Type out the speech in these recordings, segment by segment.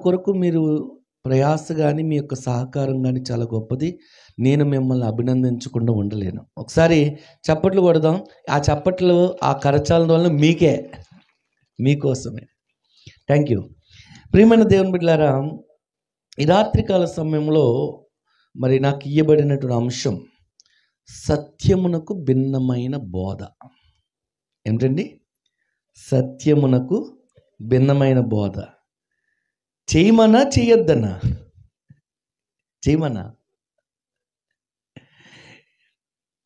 కొరకు మీరు ప్రయాస కానీ మీ యొక్క సహకారం కానీ చాలా గొప్పది. నేను మిమ్మల్ని అభినందించకుండా ఉండలేను. ఒకసారి చప్పట్లు కొడదాం. ఆ చప్పట్లు, ఆ కరచాలన వల్ల మీకోసమే. Thank you. ప్రియమైన దేవుని బిడ్డలారా, ఈ రాత్రికాల సమయంలో మరి నాకు ఇయ్యబడినటువంటి అంశం సత్యమునకు భిన్నమైన బోధ. ఏంటండి? సత్యమునకు భిన్నమైన బోధ. చేయమనా చేయొద్దనా? చేయమనా?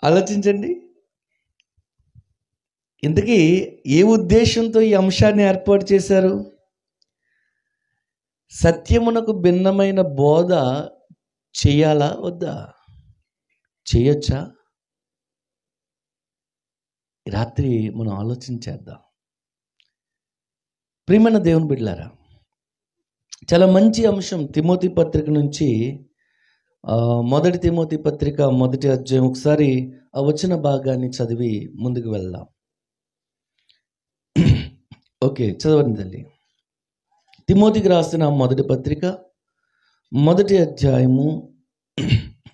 ఆలోచించండి. ఇంతకీ ఏ ఉద్దేశంతో ఈ అంశాన్ని ఏర్పాటు చేశారు? సత్యమునకు భిన్నమైన బోధ చేయాలా వద్దా? చేయొచ్చా? రాత్రి మనం ఆలోచించేద్దాం. ప్రియమైన దేవుని బిడ్డలారా, చాలా మంచి అంశం. తిమోతి పత్రిక నుంచి మొదటి తిమోతి పత్రిక 1వ అధ్యాయం, ఒకసారి ఆ వచన భాగాన్ని చదివి ముందుకు వెళ్దాం. ఓకే, చదవండి తల్లి. తిమోతికి రాసిన మొదటి పత్రిక 1వ అధ్యాయము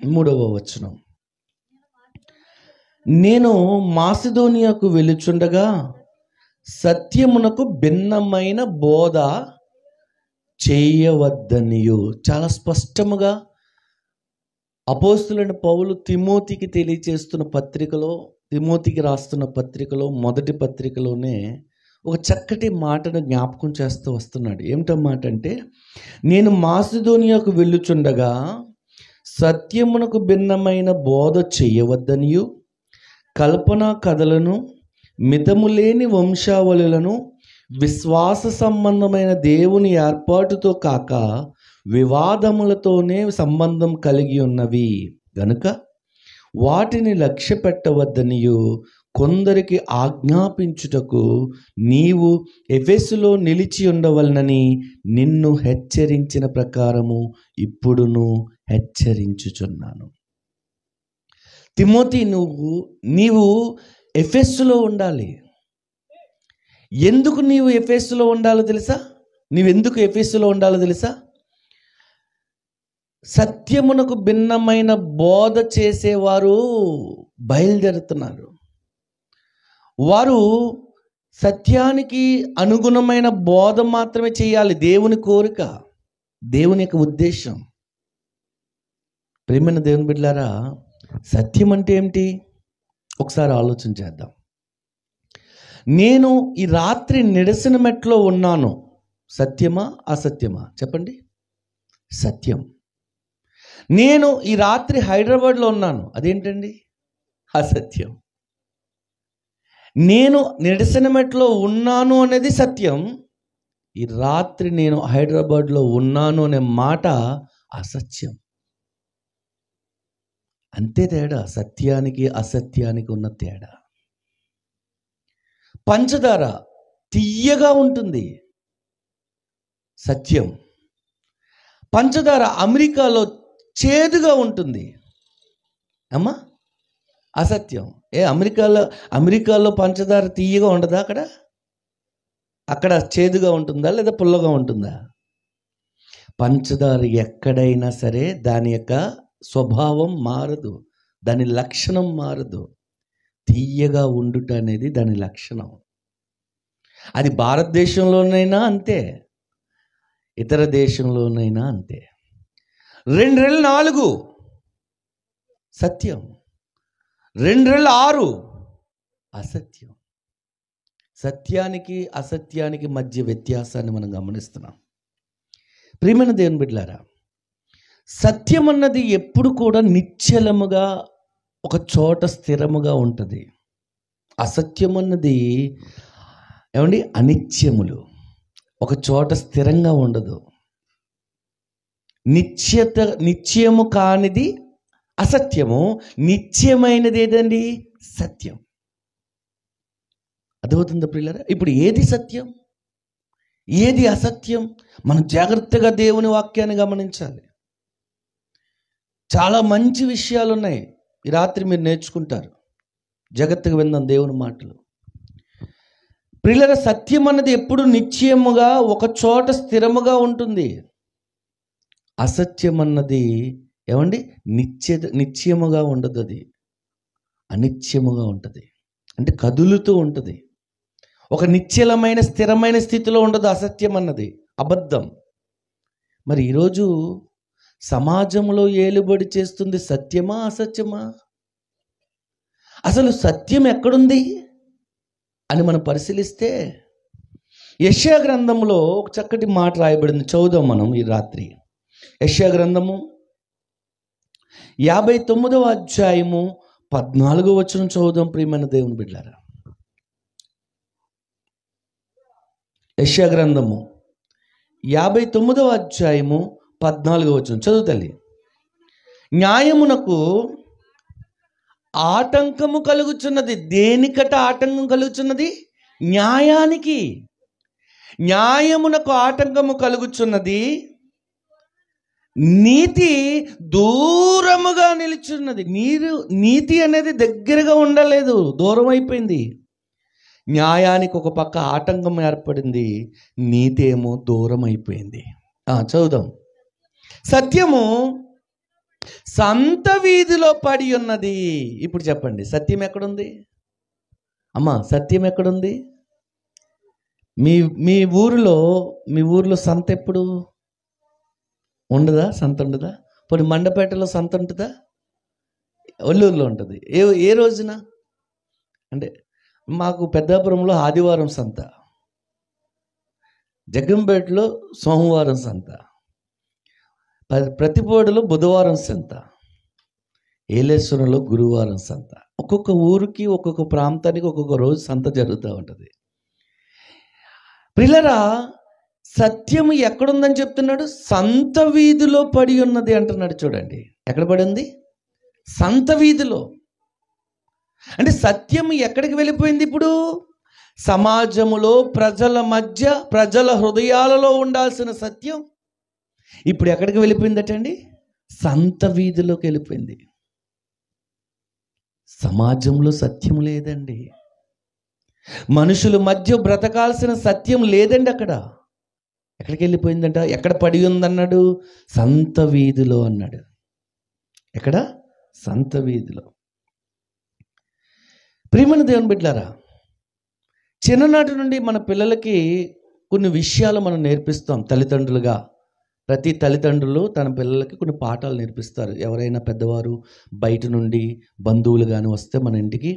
3వ వచనం. నేను మాసిదోనియాకు వెళ్ళుచుండగా సత్యమునకు భిన్నమైన బోధ చేయవద్దనియు. చాలా స్పష్టముగా అపోస్తులైన పౌలు తిమోతికి తెలియచేస్తున్న పత్రికలో, తిమోతికి రాస్తున్న పత్రికలో, మొదటి పత్రికలోనే ఒక చక్కటి మాటను జ్ఞాపకం చేస్తూ వస్తున్నాడు. ఏమిటో మాట అంటే, నేను మాసిదోనియాకు వెళ్ళుచుండగా సత్యమునకు భిన్నమైన బోధ చేయవద్దనియు, కల్పనా కథలను, మితము లేని వంశావళులను, విశ్వాస సంబంధమైన దేవుని ఏర్పాటుతో కాక వివాదములతోనే సంబంధం కలిగి ఉన్నవి గనుక వాటిని లక్ష్య పెట్టవద్దనియు కొందరికి ఆజ్ఞాపించుటకు నీవు ఎఫెసులో నిలిచి ఉండవలనని నిన్ను హెచ్చరించిన ప్రకారము ఇప్పుడును హెచ్చరించుచున్నాను. తిమోతి, నీవు ఎఫెసులో ఉండాలి. ఎందుకు నీవు ఎఫెసులో ఉండాలో తెలుసా? నీవెందుకు ఎఫెసులో ఉండాలో తెలుసా? సత్యమునకు భిన్నమైన బోధ చేసేవారు బయలుదేరుతున్నారు. వారు సత్యానికి అనుగుణమైన బోధ మాత్రమే చేయాలి. దేవుని కోరిక, దేవుని యొక్క ఉద్దేశం. ప్రియమైన దేవుని బిడ్డలారా, సత్యం అంటే ఏమిటి? ఒకసారి ఆలోచన చేద్దాం. నేను ఈ రాత్రి నిరసన మెట్లో ఉన్నాను. సత్యమా అసత్యమా? చెప్పండి. సత్యం. నేను ఈ రాత్రి హైదరాబాద్లో ఉన్నాను. అదేంటండి? అసత్యం. నేను నిరసన మెట్లో ఉన్నాను అనేది సత్యం. ఈ రాత్రి నేను హైదరాబాద్లో ఉన్నాను అనే మాట అసత్యం. అంతే తేడా. సత్యానికి అసత్యానికి ఉన్న తేడా. పంచదార తియ్యగా ఉంటుంది, సత్యం. పంచదార అమెరికాలో చేదుగా ఉంటుంది, అమ్మా, అసత్యం. అమెరికాలో పంచదార తియ్యగా ఉండదా? అక్కడ చేదుగా ఉంటుందా లేదా పుల్లగా ఉంటుందా? పంచదార ఎక్కడైనా సరే దాని యొక్క స్వభావం మారదు, దాని లక్షణం మారదు. తీయగా ఉండుట అనేది దాని లక్షణం. అది భారతదేశంలోనైనా అంతే, ఇతర దేశంలోనైనా అంతే. 2 సత్యం, 2 అసత్యం. సత్యానికి అసత్యానికి మధ్య వ్యత్యాసాన్ని మనం గమనిస్తున్నాం. ప్రియమైన దేవుని బిడ్డలారా, సత్యం అన్నది ఎప్పుడు కూడా నిశ్చలముగా ఒక చోట స్థిరముగా ఉంటుంది. అసత్యం అన్నది ఏమండి, అనిత్యములు, ఒక చోట స్థిరంగా ఉండదు. నిశ్చయము కానిది అసత్యము, నిత్యమైనది ఏదండి? సత్యం. అర్థమవుతుందా ప్రియులారా? ఇప్పుడు ఏది సత్యం, ఏది అసత్యం? మనం జాగ్రత్తగా దేవుని వాక్యాన్ని గమనించాలి. చాలా మంచి విషయాలు ఉన్నాయి, ఈ రాత్రి మీరు నేర్చుకుంటారు. జాగ్రత్తగా విందాం దేవుని మాటలు. ప్రియులారా, సత్యం అన్నది ఎప్పుడు నిశ్చయముగా ఒక చోట స్థిరముగా ఉంటుంది. అసత్యం అన్నది ఏమండి నిత్యముగా ఉండదు, అది అనిత్యముగా ఉంటుంది. అంటే కదులుతూ ఉంటుంది, ఒక నిశ్చలమైన స్థిరమైన స్థితిలో ఉండదు అసత్యం అన్నది, అబద్ధం. మరి ఈరోజు సమాజంలో ఏలుబడి చేస్తుంది సత్యమా అసత్యమా? అసలు సత్యం ఎక్కడుంది అని మనం పరిశీలిస్తే యెషయా గ్రంథంలో ఒక చక్కటి మాట రాయబడింది. చదువుదాం మనం ఈ రాత్రి. యెషయా గ్రంథము 59వ అధ్యాయము 14వ వచనం చదువుదాం ప్రియమైన దేవుని బిడ్డలారా. యెషయా గ్రంథము 59వ అధ్యాయము 14వ వచనం చదువు తల్లి. న్యాయమునకు ఆటంకము కలుగుచున్నది. దేనికట ఆటంకం కలుగుచున్నది? న్యాయానికి. న్యాయమునకు ఆటంకము కలుగుచున్నది, నీతి దూరముగా నిలుచున్నది. నీతి అనేది దగ్గరగా ఉండలేదు, దూరం అయిపోయింది. న్యాయానికి ఒక పక్క ఆటంకం ఏర్పడింది, నీతి ఏమో దూరం అయిపోయింది. చదువుదాం. సత్యము సంత వీధిలో పడి ఉన్నది. ఇప్పుడు చెప్పండి, సత్యం ఎక్కడుంది అమ్మా? సత్యం ఎక్కడుంది? మీ ఊరిలో సంత ఎప్పుడు ఉండదా? సంత ఉండదా? పోనీ మండపేటలో సంత ఉంటుందా? ఒల్లూరులో ఉంటుంది. ఏ రోజున అంటే మాకు పెద్దాపురంలో ఆదివారం సంత, జగ్గంపేటలో సోమవారం సంత, ప్రతిపోడులో బుధవారం సంత, ఏలేశ్వరంలో గురువారం సంత. ఒక్కొక్క ఊరికి ఒక్కొక్క ప్రాంతానికి ఒక్కొక్క రోజు సంత జరుగుతూ ఉంటుంది. ప్రియులారా, సత్యము ఎక్కడుందని చెప్తున్నాడు? సంత వీధిలో పడి ఉన్నది అంటున్నాడు. చూడండి, ఎక్కడ పడి ఉంది? సంత వీధిలో. అంటే సత్యం ఎక్కడికి వెళ్ళిపోయింది? ఇప్పుడు సమాజములో ప్రజల మధ్య, ప్రజల హృదయాలలో ఉండాల్సిన సత్యం ఇప్పుడు ఎక్కడికి వెళ్ళిపోయిందటండి? సంత వీధిలోకి వెళ్ళిపోయింది. సమాజంలో సత్యం లేదండి, మనుషుల మధ్య బ్రతకాల్సిన సత్యం లేదండి. అక్కడ ఎక్కడికి వెళ్ళిపోయిందంట? ఎక్కడ పడి ఉందన్నాడు? సంత వీధిలో అన్నాడు. ఎక్కడ? సంత వీధిలో. ప్రియమైన దేవుని బిడ్డలారా, చిన్ననాటి నుండి మన పిల్లలకి కొన్ని విషయాలు మనం నేర్పిస్తాం తల్లిదండ్రులుగా. ప్రతి తల్లిదండ్రులు తన పిల్లలకి కొన్ని పాఠాలు నేర్పిస్తారు. ఎవరైనా పెద్దవారు బయట నుండి బంధువులు కానీ వస్తే మన ఇంటికి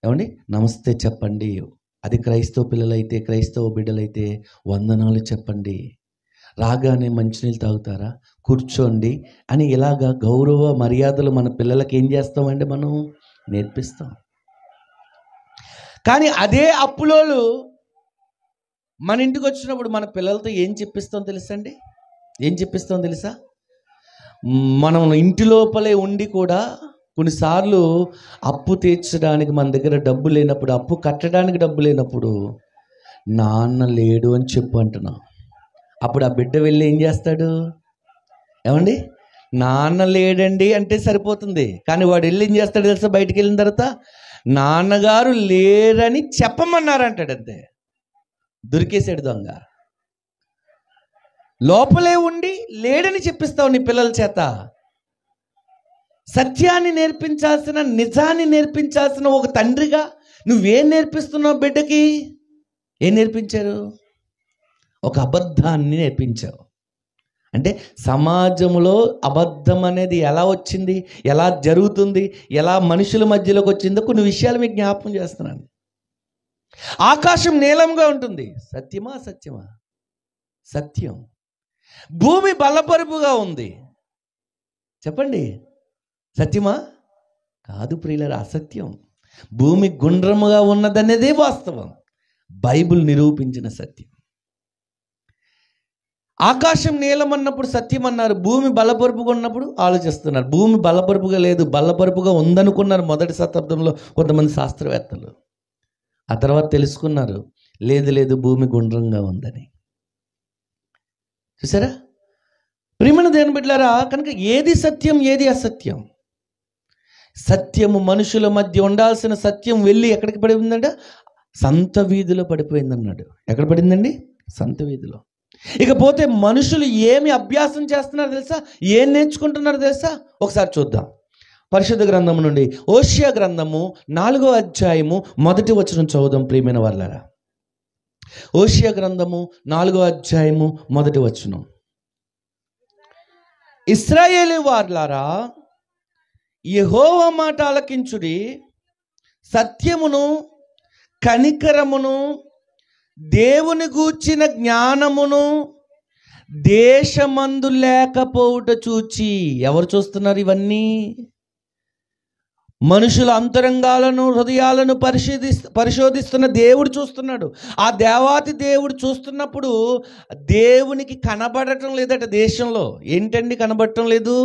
ఏమండి నమస్తే చెప్పండి. అది క్రైస్తవ పిల్లలైతే, క్రైస్తవ బిడ్డలైతే వందనాలు చెప్పండి. రాగానే మంచినీళ్ళు తాగుతారా, కూర్చోండి అని ఇలాగా గౌరవ మర్యాదలు మన పిల్లలకి ఏం చేస్తామండి? మనం నేర్పిస్తాం. కానీ అదే అప్పులోళ్ళు మన ఇంటికి వచ్చినప్పుడు మన పిల్లలతో ఏం చెప్పిస్తాం తెలుసండి? ఏం చెప్పిస్తాం తెలుసా? మనం ఇంటి లోపలే ఉండి కూడా కొన్నిసార్లు అప్పు తీర్చడానికి మన దగ్గర డబ్బు లేనప్పుడు, అప్పు కట్టడానికి డబ్బు లేనప్పుడు నాన్న లేడు అని చెప్పు అంటున్నాం. అప్పుడు ఆ బిడ్డ వెళ్ళి ఏం చేస్తాడు? ఏమండి, నాన్న లేడండి అంటే సరిపోతుంది. కానీ వాడు వెళ్ళి ఏం చేస్తాడు తెలుసా? బయటికి వెళ్ళిన తర్వాత నాన్నగారు లేరని చెప్పమన్నారంటాడు. అంతే, దొరికేసాడు దొంగ. లోపలే ఉండి లేడని చెప్పిస్తావు నీ పిల్లల చేత. సత్యాన్ని నేర్పించాల్సిన, నిజాన్ని నేర్పించాల్సిన ఒక తండ్రిగా నువ్వేం నేర్పిస్తున్నావు బిడ్డకి? ఏం నేర్పించారు? ఒక అబద్ధాన్ని నేర్పించావు. అంటే సమాజంలో అబద్ధం అనేది ఎలా వచ్చింది, ఎలా జరుగుతుంది, ఎలా మనుషుల మధ్యలోకి వచ్చిందో కొన్ని విషయాలు మీకు జ్ఞాపకం చేస్తున్నాను. ఆకాశం నీలంగా ఉంటుంది, సత్యమా సత్యమా? సత్యం. భూమి బల్లపరుపుగా ఉంది, చెప్పండి, సత్యమా? కాదు ప్రియులారా, అసత్యం. భూమి గుండ్రముగా ఉన్నదనేదే వాస్తవం, బైబిల్ నిరూపించిన సత్యం. ఆకాశం నీలం అన్నప్పుడు సత్యం అన్నారు, భూమి బల్లపరుపుగా ఉన్నప్పుడు ఆలోచిస్తున్నారు. భూమి బల్లపరుపుగా లేదు, బల్లపరుపుగా ఉందనుకున్నారు మొదటి శతాబ్దంలో కొంతమంది శాస్త్రవేత్తలు. ఆ తర్వాత తెలుసుకున్నారు, లేదు లేదు భూమి గుండ్రంగా ఉందని. చూసారా ప్రియమైన దేవుని బిడ్డలారా? కనుక ఏది సత్యం, ఏది అసత్యం? సత్యము మనుషుల మధ్య ఉండాల్సిన సత్యం వెళ్ళి ఎక్కడికి పడి ఉందంట? సంత వీధిలో పడిపోయిందన్నాడు. ఎక్కడ పడిందండి? సంత వీధిలో. ఇకపోతే మనుషులు ఏమి అభ్యాసం చేస్తున్నారో తెలుసా, ఏం నేర్చుకుంటున్నారో తెలుసా? ఒకసారి చూద్దాం. పరిశుద్ధ గ్రంథము నుండి హోషేయ గ్రంథము 4వ అధ్యాయము 1వ వచనం చదువుదాం ప్రియమైన వాళ్ళారా. హోషేయ గ్రంథము 4వ అధ్యాయము 1వ వచనం. ఇశ్రాయేలు వార్లారా, యెహోవా మాట ఆలకించుడి, సత్యమును కనికరమును దేవుని గూర్చిన జ్ఞానమును దేశమందు లేకపోవుట చూచి. ఎవరు చూస్తున్నారు ఇవన్నీ? మనుషుల అంతరంగాలను హృదయాలను పరిశోధిస్తున్న దేవుడు చూస్తున్నాడు. ఆ దేవాతి దేవుడు చూస్తున్నప్పుడు దేవునికి కనబడటం లేదట దేశంలో. ఏంటండి కనబడటం లేదు?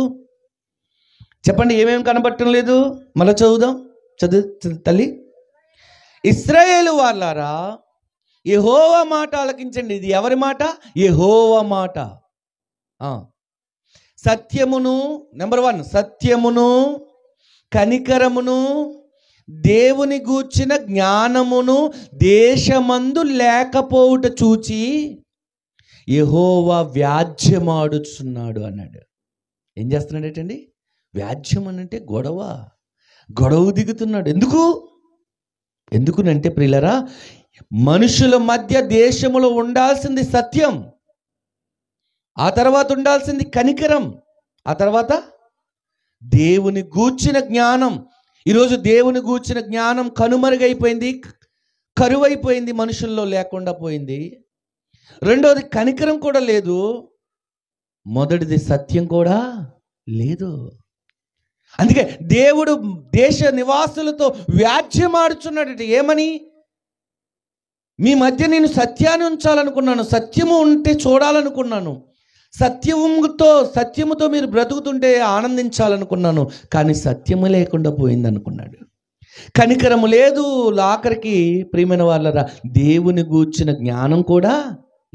చెప్పండి, ఏమేమి కనబడటం లేదు? మళ్ళీ చదువుదాం. చదువు తల్లి. ఇశ్రాయేలు వాళ్ళారా, యెహోవా మాట ఆలకించండి. ఇది ఎవరి మాట? యెహోవా మాట. సత్యమును, నెంబర్ 1, సత్యమును కనికరమును దేవుని గూర్చిన జ్ఞానమును దేశమందు లేకపోవుట చూచి యెహోవా వ్యాజ్యమాడుచున్నాడు అన్నాడు. ఏం చేస్తున్నాడు ఏంటండి? వ్యాజ్యం అనంటే గొడవ దిగుతున్నాడు. ఎందుకునంటే ప్రియులరా, మనుషుల మధ్య దేశములో ఉండాల్సింది సత్యం, ఆ తర్వాత ఉండాల్సింది కనికరం, ఆ తర్వాత దేవుని గూర్చిన జ్ఞానం. ఈరోజు దేవుని గూర్చిన జ్ఞానం కనుమరుగైపోయింది, కరువైపోయింది, మనుషుల్లో లేకుండా పోయింది. రెండోది కనికరం కూడా లేదు, మొదటిది సత్యం కూడా లేదు. అందుకే దేవుడు దేశ నివాసులతో వ్యాజ్యమాడుచున్నాడట. ఏమని? మీ మధ్య నేను సత్యాన్ని ఉంచాలనుకున్నాను, సత్యము ఉంటే చూడాలనుకున్నాను, సత్యముతో మీరు బ్రతుకుతుంటే ఆనందించాలనుకున్నాను, కానీ సత్యము లేకుండా పోయింది అనుకున్నాడు. కనికరము లేదు, ఆఖరికి ప్రియమైన వాళ్ళరా దేవుని గూర్చిన జ్ఞానం కూడా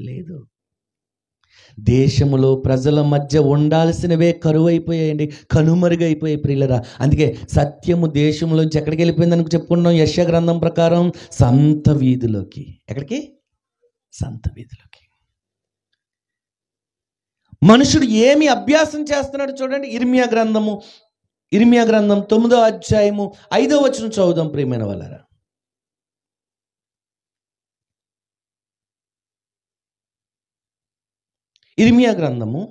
లేదు. దేశములో ప్రజల మధ్య ఉండాల్సినవే కరువైపోయాయండి, కనుమరుగైపోయాయి ప్రియులరా. అందుకే సత్యము దేశంలోంచి ఎక్కడికి వెళ్ళిపోయిందని చెప్పుకున్నాం? యెషయా గ్రంథం ప్రకారం సంత వీధిలోకి. ఎక్కడికి? సంత వీధిలోకి. మనుషుడు ఏమి అభ్యాసం చేస్తున్నాడు చూడండి. ఇర్మియా గ్రంథం 9వ అధ్యాయము 5వ వచనం చదువుదాం ప్రియమైన వాళ్ళారా. ఇర్మియా గ్రంథము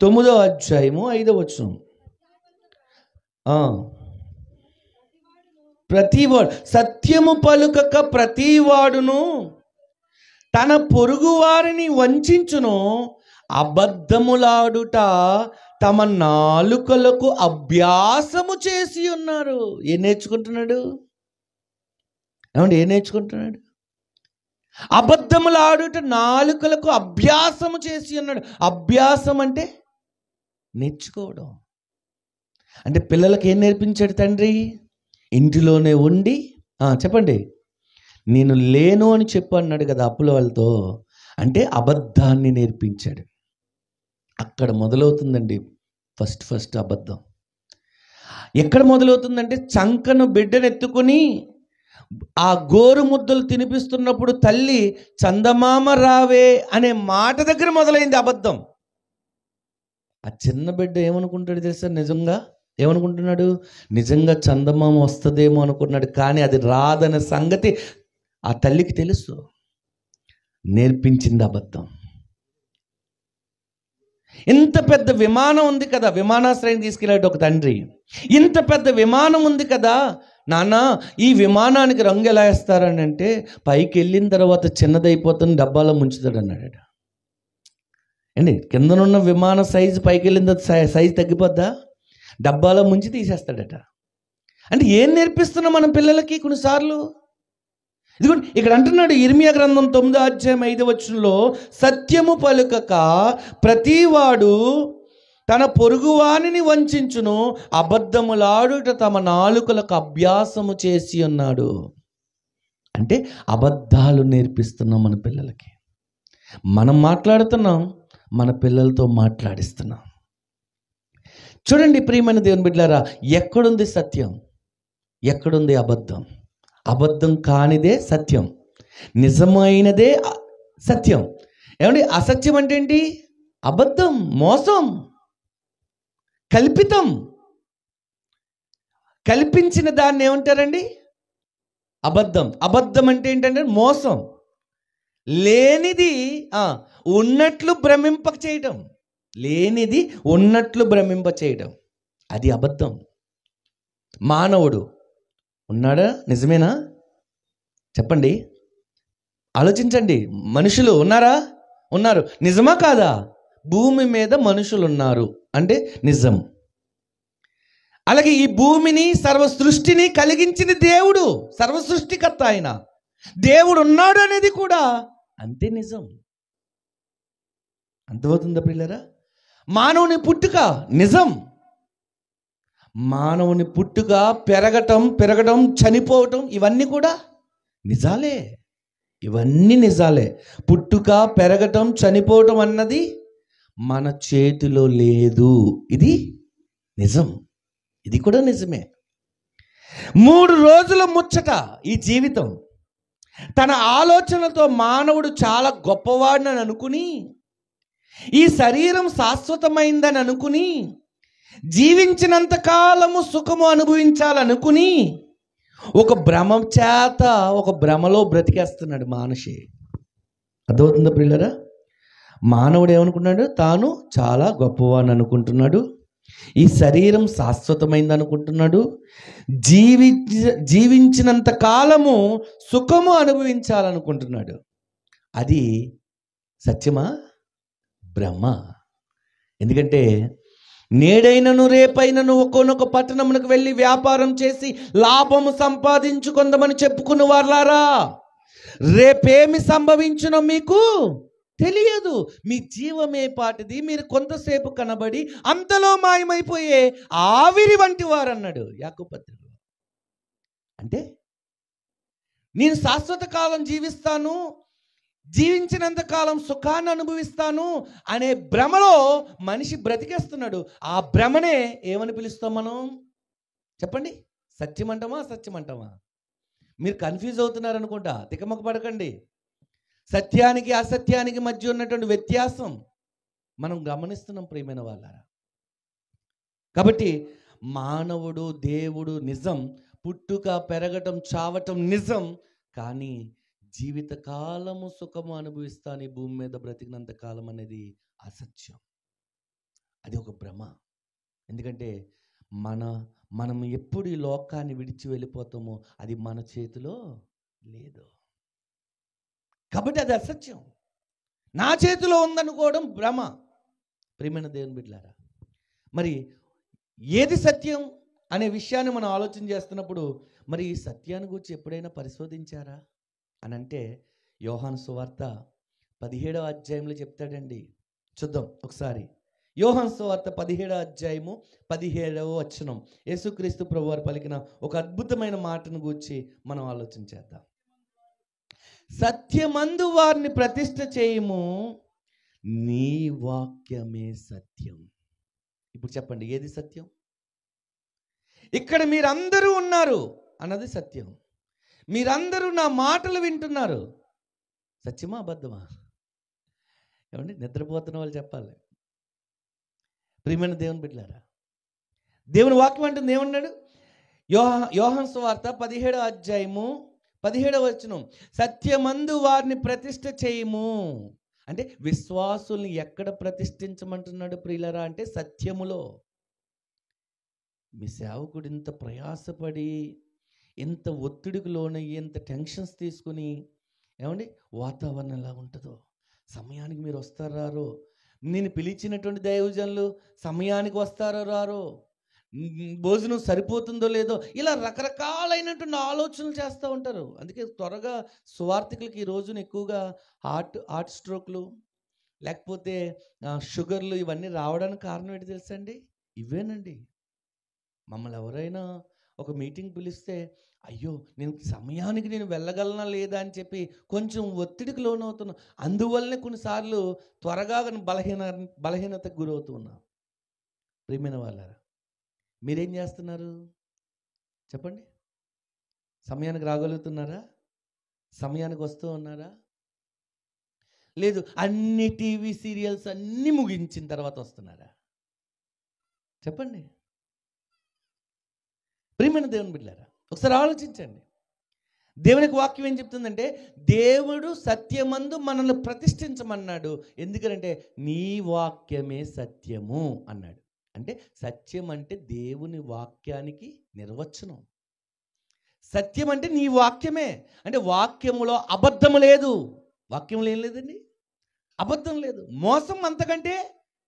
9వ అధ్యాయము 5వ వచనం. ప్రతివాడు సత్యము పలుకక ప్రతివాడును తన పొరుగు వారిని వంచించును, అబద్ధములాడుట తమ నాలుకలకు అభ్యాసము చేసి ఉన్నారు. ఏం నేర్చుకుంటున్నాడు? ఏం నేర్చుకుంటున్నాడు? అబద్ధములాడుట నాలుకలకు అభ్యాసము చేసి ఉన్నాడు. అభ్యాసం అంటే నేర్చుకోవడం. అంటే పిల్లలకు ఏం నేర్పించాడు తండ్రి? ఇంటిలోనే ఉండి చెప్పండి, నేను లేను అని చెప్పు అన్నాడు కదా అప్పుల వాళ్ళతో. అంటే అబద్ధాన్ని నేర్పించాడు. అక్కడ మొదలవుతుందండి ఫస్ట్ అబద్ధం. ఎక్కడ మొదలవుతుందంటే, చంకను బిడ్డను ఎత్తుకుని ఆ గోరు ముద్దలు తినిపిస్తున్నప్పుడు తల్లి చందమామ రావే అనే మాట దగ్గర మొదలైంది అబద్ధం. ఆ చిన్న బిడ్డ ఏమనుకుంటాడు తెలుసా? నిజంగా ఏమనుకుంటున్నాడు? నిజంగా చందమామ వస్తుందేమో అనుకున్నాడు, కానీ అది రాదనే సంగతి ఆ తల్లికి తెలుసు. నేర్పించింది అబద్ధం. ఇంత పెద్ద విమానం ఉంది కదా, విమానాశ్రయం తీసుకెళ్ళాడు ఒక తండ్రి. ఇంత పెద్ద విమానం ఉంది కదా నాన్న, ఈ విమానానికి రంగు ఎలా వేస్తారని అంటే, పైకి వెళ్ళిన తర్వాత చిన్నదైపోతుంది, డబ్బాలో ముంచుతాడు అన్నాడు. అండి, కిందనున్న విమాన సైజు పైకి వెళ్ళిన తర్వాత సైజు తగ్గిపోద్దా? డబ్బాలో ముంచి తీసేస్తాడట. అంటే ఏం నేర్పిస్తున్నాం మనం పిల్లలకి కొన్నిసార్లు? ఇదిగోండి ఇక్కడ అంటున్నాడు ఇర్మియా గ్రంథం 9వ అధ్యాయం 5వ వచనంలో, సత్యము పలుకక ప్రతివాడు తన పొరుగువానిని వంచించును, అబద్ధములాడుట తమ నాలుకలకు అభ్యాసము చేసి ఉన్నాడు. అంటే అబద్ధాలు నేర్పిస్తున్నాం మన పిల్లలకి. మనం మాట్లాడుతున్నాం, మన పిల్లలతో మాట్లాడిస్తున్నాం. చూడండి ప్రియమైన దేవుని బిడ్డలారా, ఎక్కడుంది సత్యం, ఎక్కడుంది అబద్ధం? అబద్ధం కానిదే సత్యం, నిజమైనదే సత్యం. ఏమండి అసత్యం అంటే ఏంటి? అబద్ధం, మోసం, కల్పితం. కల్పించిన దాన్ని ఏమంటారండి? అబద్ధం. అబద్ధం అంటే ఏంటంటే మోసం, లేనిది ఉన్నట్లు భ్రమింప చేయటం, లేనిది ఉన్నట్లు భ్రమింప చేయటం, అది అబద్ధం. మానవుడు ఉన్నాడా? నిజమేనా? చెప్పండి, ఆలోచించండి. మనుషులు ఉన్నారా? ఉన్నారు. నిజమా కాదా? భూమి మీద మనుషులు ఉన్నారు అంటే నిజం. అలాగే ఈ భూమిని, సర్వ సృష్టిని కలిగించింది దేవుడు, సర్వ సృష్టికర్త ఆయన. దేవుడు ఉన్నాడు అనేది కూడా అంతే నిజం. అర్థమవుతుందా పిల్లరా? మానవుని పుట్టుక నిజం. మానవుని పుట్టుక, పెరగటం, చనిపోవటం, ఇవన్నీ కూడా నిజాలే. ఇవన్నీ నిజాలే. పుట్టుక, పెరగటం, చనిపోవటం అన్నది మన చేతిలో లేదు. ఇది నిజం. ఇది కూడా నిజమే. 3 రోజుల ముచ్చట ఈ జీవితం. తన ఆలోచనలతో మానవుడు చాలా గొప్పవాడిని అనుకుని, ఈ శరీరం శాశ్వతమైందని అనుకుని, జీవించినంత కాలము సుఖము అనుభవించాలనుకుని ఒక భ్రమ చేత, ఒక భ్రమలో బ్రతికేస్తున్నాడు మానషి. అర్థమవుతుందా పిల్లరా? మానవుడు ఏమనుకున్నాడు? తాను చాలా గొప్పవాడిని అనుకుంటున్నాడు, ఈ శరీరం శాశ్వతమైంది అనుకుంటున్నాడు, జీవించినంత కాలము సుఖము అనుభవించాలనుకుంటున్నాడు. అది సత్యమా? భ్రమ. ఎందుకంటే నేడైనను రేపైనను ఒక్కొనొక పట్టణమునకు వెళ్ళి వ్యాపారం చేసి లాభము సంపాదించుకుందామని చెప్పుకున్న వారులారా, రేపేమి సంభవించునో మీకు తెలియదు. మీ జీవమే పాటిది, మీరు కొంతసేపు కనబడి అంతలో మాయమైపోయే ఆవిరి వంటి వారు అన్నాడు యాకోబు పత్రికలో. అంటే నేను శాశ్వత కాలం జీవిస్తాను, జీవించినంత కాలం సుఖాన్ని అనుభవిస్తాను అనే భ్రమలో మనిషి బ్రతికేస్తున్నాడు. ఆ భ్రమనే ఏమని పిలుస్తాం మనం? చెప్పండి, సత్యం అంటామా, అసత్యం అంటామా? మీరు కన్ఫ్యూజ్ అవుతున్నారు అనుకుంటా, తికమక పడకండి. సత్యానికి అసత్యానికి మధ్య ఉన్నటువంటి వ్యత్యాసం మనం గమనిస్తున్నాం ప్రియమైన వాళ్ళారా. కాబట్టి మానవుడు, దేవుడు నిజం, పుట్టుక, పెరగటం, చావటం నిజం. కానీ జీవితకాలము సుఖము అనుభవిస్తాను ఈ భూమి మీద బ్రతికినంత కాలం అనేది అసత్యం. అది ఒక భ్రమ. ఎందుకంటే మనం ఎప్పుడు ఈ లోకాన్ని విడిచి వెళ్ళిపోతామో అది మన చేతిలో లేదు. కాబట్టి అది అసత్యం. నా చేతిలో ఉందనుకోవడం భ్రమ. ప్రియమైన దేవుని బిడ్డలారా, మరి ఏది సత్యం అనే విషయాన్ని మనం ఆలోచన చేస్తున్నప్పుడు, మరి ఈ సత్యాన్ని గురించి ఎప్పుడైనా పరిశోధించారా అని అంటే, యోహాను సువార్త 17వ అధ్యాయంలో చెప్తాడండి. చూద్దాం ఒకసారి. యోహాను సువార్త 17వ అధ్యాయము 17వ వచనం, యేసుక్రీస్తు ప్రభువారు పలికిన ఒక అద్భుతమైన మాటను గురించి మనం ఆలోచన చేద్దాం. సత్యమందు వారిని ప్రతిష్ఠ చేయము, నీ వాక్యమే సత్యం. ఇప్పుడు చెప్పండి, ఏది సత్యం? ఇక్కడ మీరందరూ ఉన్నారు అన్నది సత్యం. మీరందరూ నా మాటలు వింటున్నారు. సత్యమా అబద్ధమా? ఏమండి, నిద్రపోతున్న వాళ్ళు చెప్పాలి. ప్రియమైన దేవుని బిడ్డలారా, దేవుని వాక్యం అంటుంది ఏమన్నాడు? యోహాను సువార్త 17వ అధ్యాయము 17వ వచనం, సత్యమందు వారిని ప్రతిష్ఠ చేయము. అంటే విశ్వాసుల్ని ఎక్కడ ప్రతిష్ఠించమంటున్నాడు ప్రియులరా అంటే సత్యములో. మీ సేవకుడు ఇంత ప్రయాసపడి, ఎంత ఒత్తిడికి లోనయ్యి, ఎంత టెన్షన్స్ తీసుకుని, ఏమండి వాతావరణం ఎలా ఉంటుందో, సమయానికి మీరు వస్తారో, నేను పిలిచినటువంటి దైవజనులు సమయానికి వస్తారో రారో, భోజనం సరిపోతుందో లేదో, ఇలా రకరకాలైనటువంటి ఆలోచనలు చేస్తూ ఉంటారు. అందుకే త్వరగా సువార్థికులకి ఈ రోజున ఎక్కువగా హార్ట్ స్ట్రోక్లు, లేకపోతే షుగర్లు ఇవన్నీ రావడానికి కారణం ఏంటి తెలుసండి? ఇవేనండి. మమ్మల్ని ఎవరైనా ఒక మీటింగ్ పిలిస్తే, అయ్యో నేను సమయానికి నేను వెళ్ళగలనా లేదా అని చెప్పి కొంచెం ఒత్తిడికి లోనవుతున్నా. అందువల్లనే కొన్నిసార్లు త్వరగా బలహీనతకు గురవుతూ ఉన్నాం. ప్రియమైన వాళ్ళారా, మీరేం చేస్తున్నారు చెప్పండి? సమయానికి రాగలుగుతున్నారా? సమయానికి వస్తూ ఉన్నారా? లేదు అన్ని టీవీ సీరియల్స్ అన్నీ ముగించిన తర్వాత వస్తున్నారా? చెప్పండి. ప్రియమైన దేవుని బిడ్డలారా, ఒకసారి ఆలోచించండి. దేవునికి వాక్యం ఏం చెప్తుందంటే, దేవుడు సత్యమందు మనల్ని ప్రతిష్ఠించమన్నాడు. ఎందుకంటే నీ వాక్యమే సత్యము అన్నాడు. అంటే సత్యం అంటే దేవుని వాక్యానికి నిర్వచనం. సత్యం అంటే నీ వాక్యమే. అంటే వాక్యములో అబద్ధము లేదు. వాక్యంలో ఏం లేదండి? అబద్ధం లేదు, మోసం అంతకంటే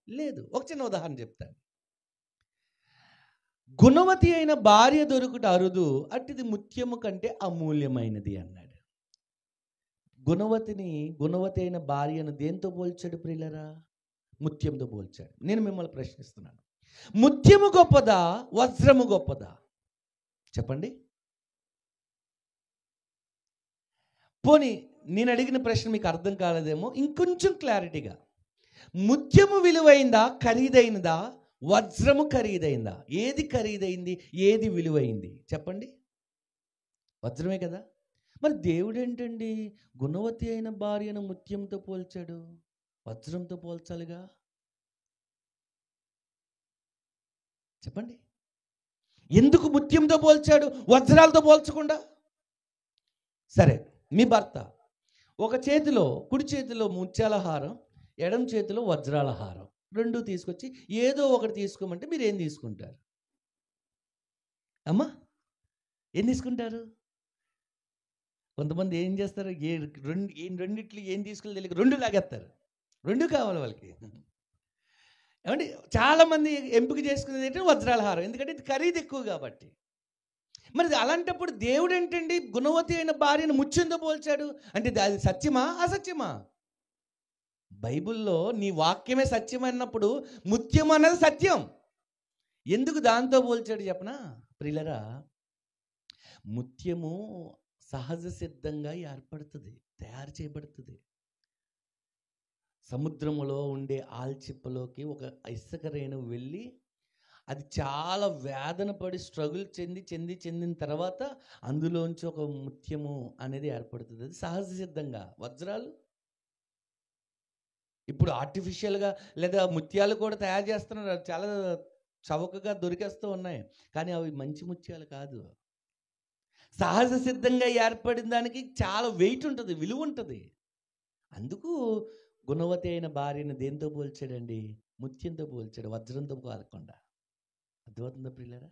లేదు. ఒక చిన్న ఉదాహరణ చెప్తాను. గుణవతి అయిన భార్య దొరుకుట అరుదు, అట్టిది ముత్యము కంటే అమూల్యమైనది అన్నాడు. గుణవతి అయిన భార్యను దేంతో పోల్చాడు ప్రియులరా? ముత్యంతో పోల్చాడు. నేను మిమ్మల్ని ప్రశ్నిస్తున్నాను, ముత్యము గొప్పదా, వజ్రము గొప్పదా? చెప్పండి. పోనీ నేను అడిగిన ప్రశ్న మీకు అర్థం కాలేదేమో, ఇంకొంచెం క్లారిటీగా, ముత్యము విలువైందా, ఖరీదైనదా? వజ్రము ఖరీదైందా? ఏది ఖరీదైంది, ఏది విలువైంది? చెప్పండి. వజ్రమే కదా. మరి దేవుడు ఏంటండి గుణవతి అయిన భార్యను ముత్యంతో పోల్చాడు? వజ్రంతో పోల్చాలిగా. చెప్పండి. ఎందుకు ముత్యంతో పోల్చాడు, వజ్రాలతో పోల్చకుండా? సరే, మీ భర్త ఒక చేతిలో, కుడి చేతిలో ముత్యాల హారం, ఎడమ చేతిలో వజ్రాల హారం, రెండు తీసుకొచ్చి ఏదో ఒకటి తీసుకోమంటే మీరు ఏం తీసుకుంటారు? అమ్మా, ఏం తీసుకుంటారు? కొంతమంది ఏం చేస్తారు, రెండిట్లు ఏం తీసుకుని తెలియక రెండు లాగేస్తారు. రెండు కావాలి వాళ్ళకి. ఏమంటే చాలామంది ఎంపిక చేసుకునేది ఏంటంటే వజ్రాల హారం, ఎందుకంటే ఇది ఖరీదు ఎక్కువ కాబట్టి. మరి అలాంటప్పుడు దేవుడు ఏంటండి గుణవతి అయిన భార్యను ముత్యంతో పోల్చాడు అంటే అది సత్యమా, అసత్యమా? బైబిల్లో నీ వాక్యమే సత్యం అన్నప్పుడు ముత్యం అన్నది సత్యం. ఎందుకు దాంతో పోల్చాడు చెప్పనా ప్రియులరా? ముత్యము సహజ సిద్ధంగా ఏర్పడుతుంది, తయారు చేయబడుతుంది. సముద్రములో ఉండే ఆల్చిప్పలోకి ఒక ఇసుక రేణువు వెళ్ళి అది చాలా వేదన పడి స్ట్రగుల్ చెందిన తర్వాత అందులోంచి ఒక ముత్యము అనేది ఏర్పడుతుంది. అది సహజ సిద్ధంగా. వజ్రాలు ఇప్పుడు ఆర్టిఫిషియల్గా లేదా ముత్యాలు కూడా తయారు చేస్తున్నారు, చాలా చవకగా దొరికేస్తూ ఉన్నాయి, కానీ అవి మంచి ముత్యాలు కాదు. సహజ సిద్ధంగా ఏర్పడిన దానికి చాలా వెయిట్ ఉంటుంది, విలువ ఉంటుంది. అందుకు గుణవతి అయిన భార్యను దేంతో పోల్చాడండి? ముత్యంతో పోల్చాడు, వజ్రంతో కాకుండా. అర్థమవుతుందా ప్రియులారా?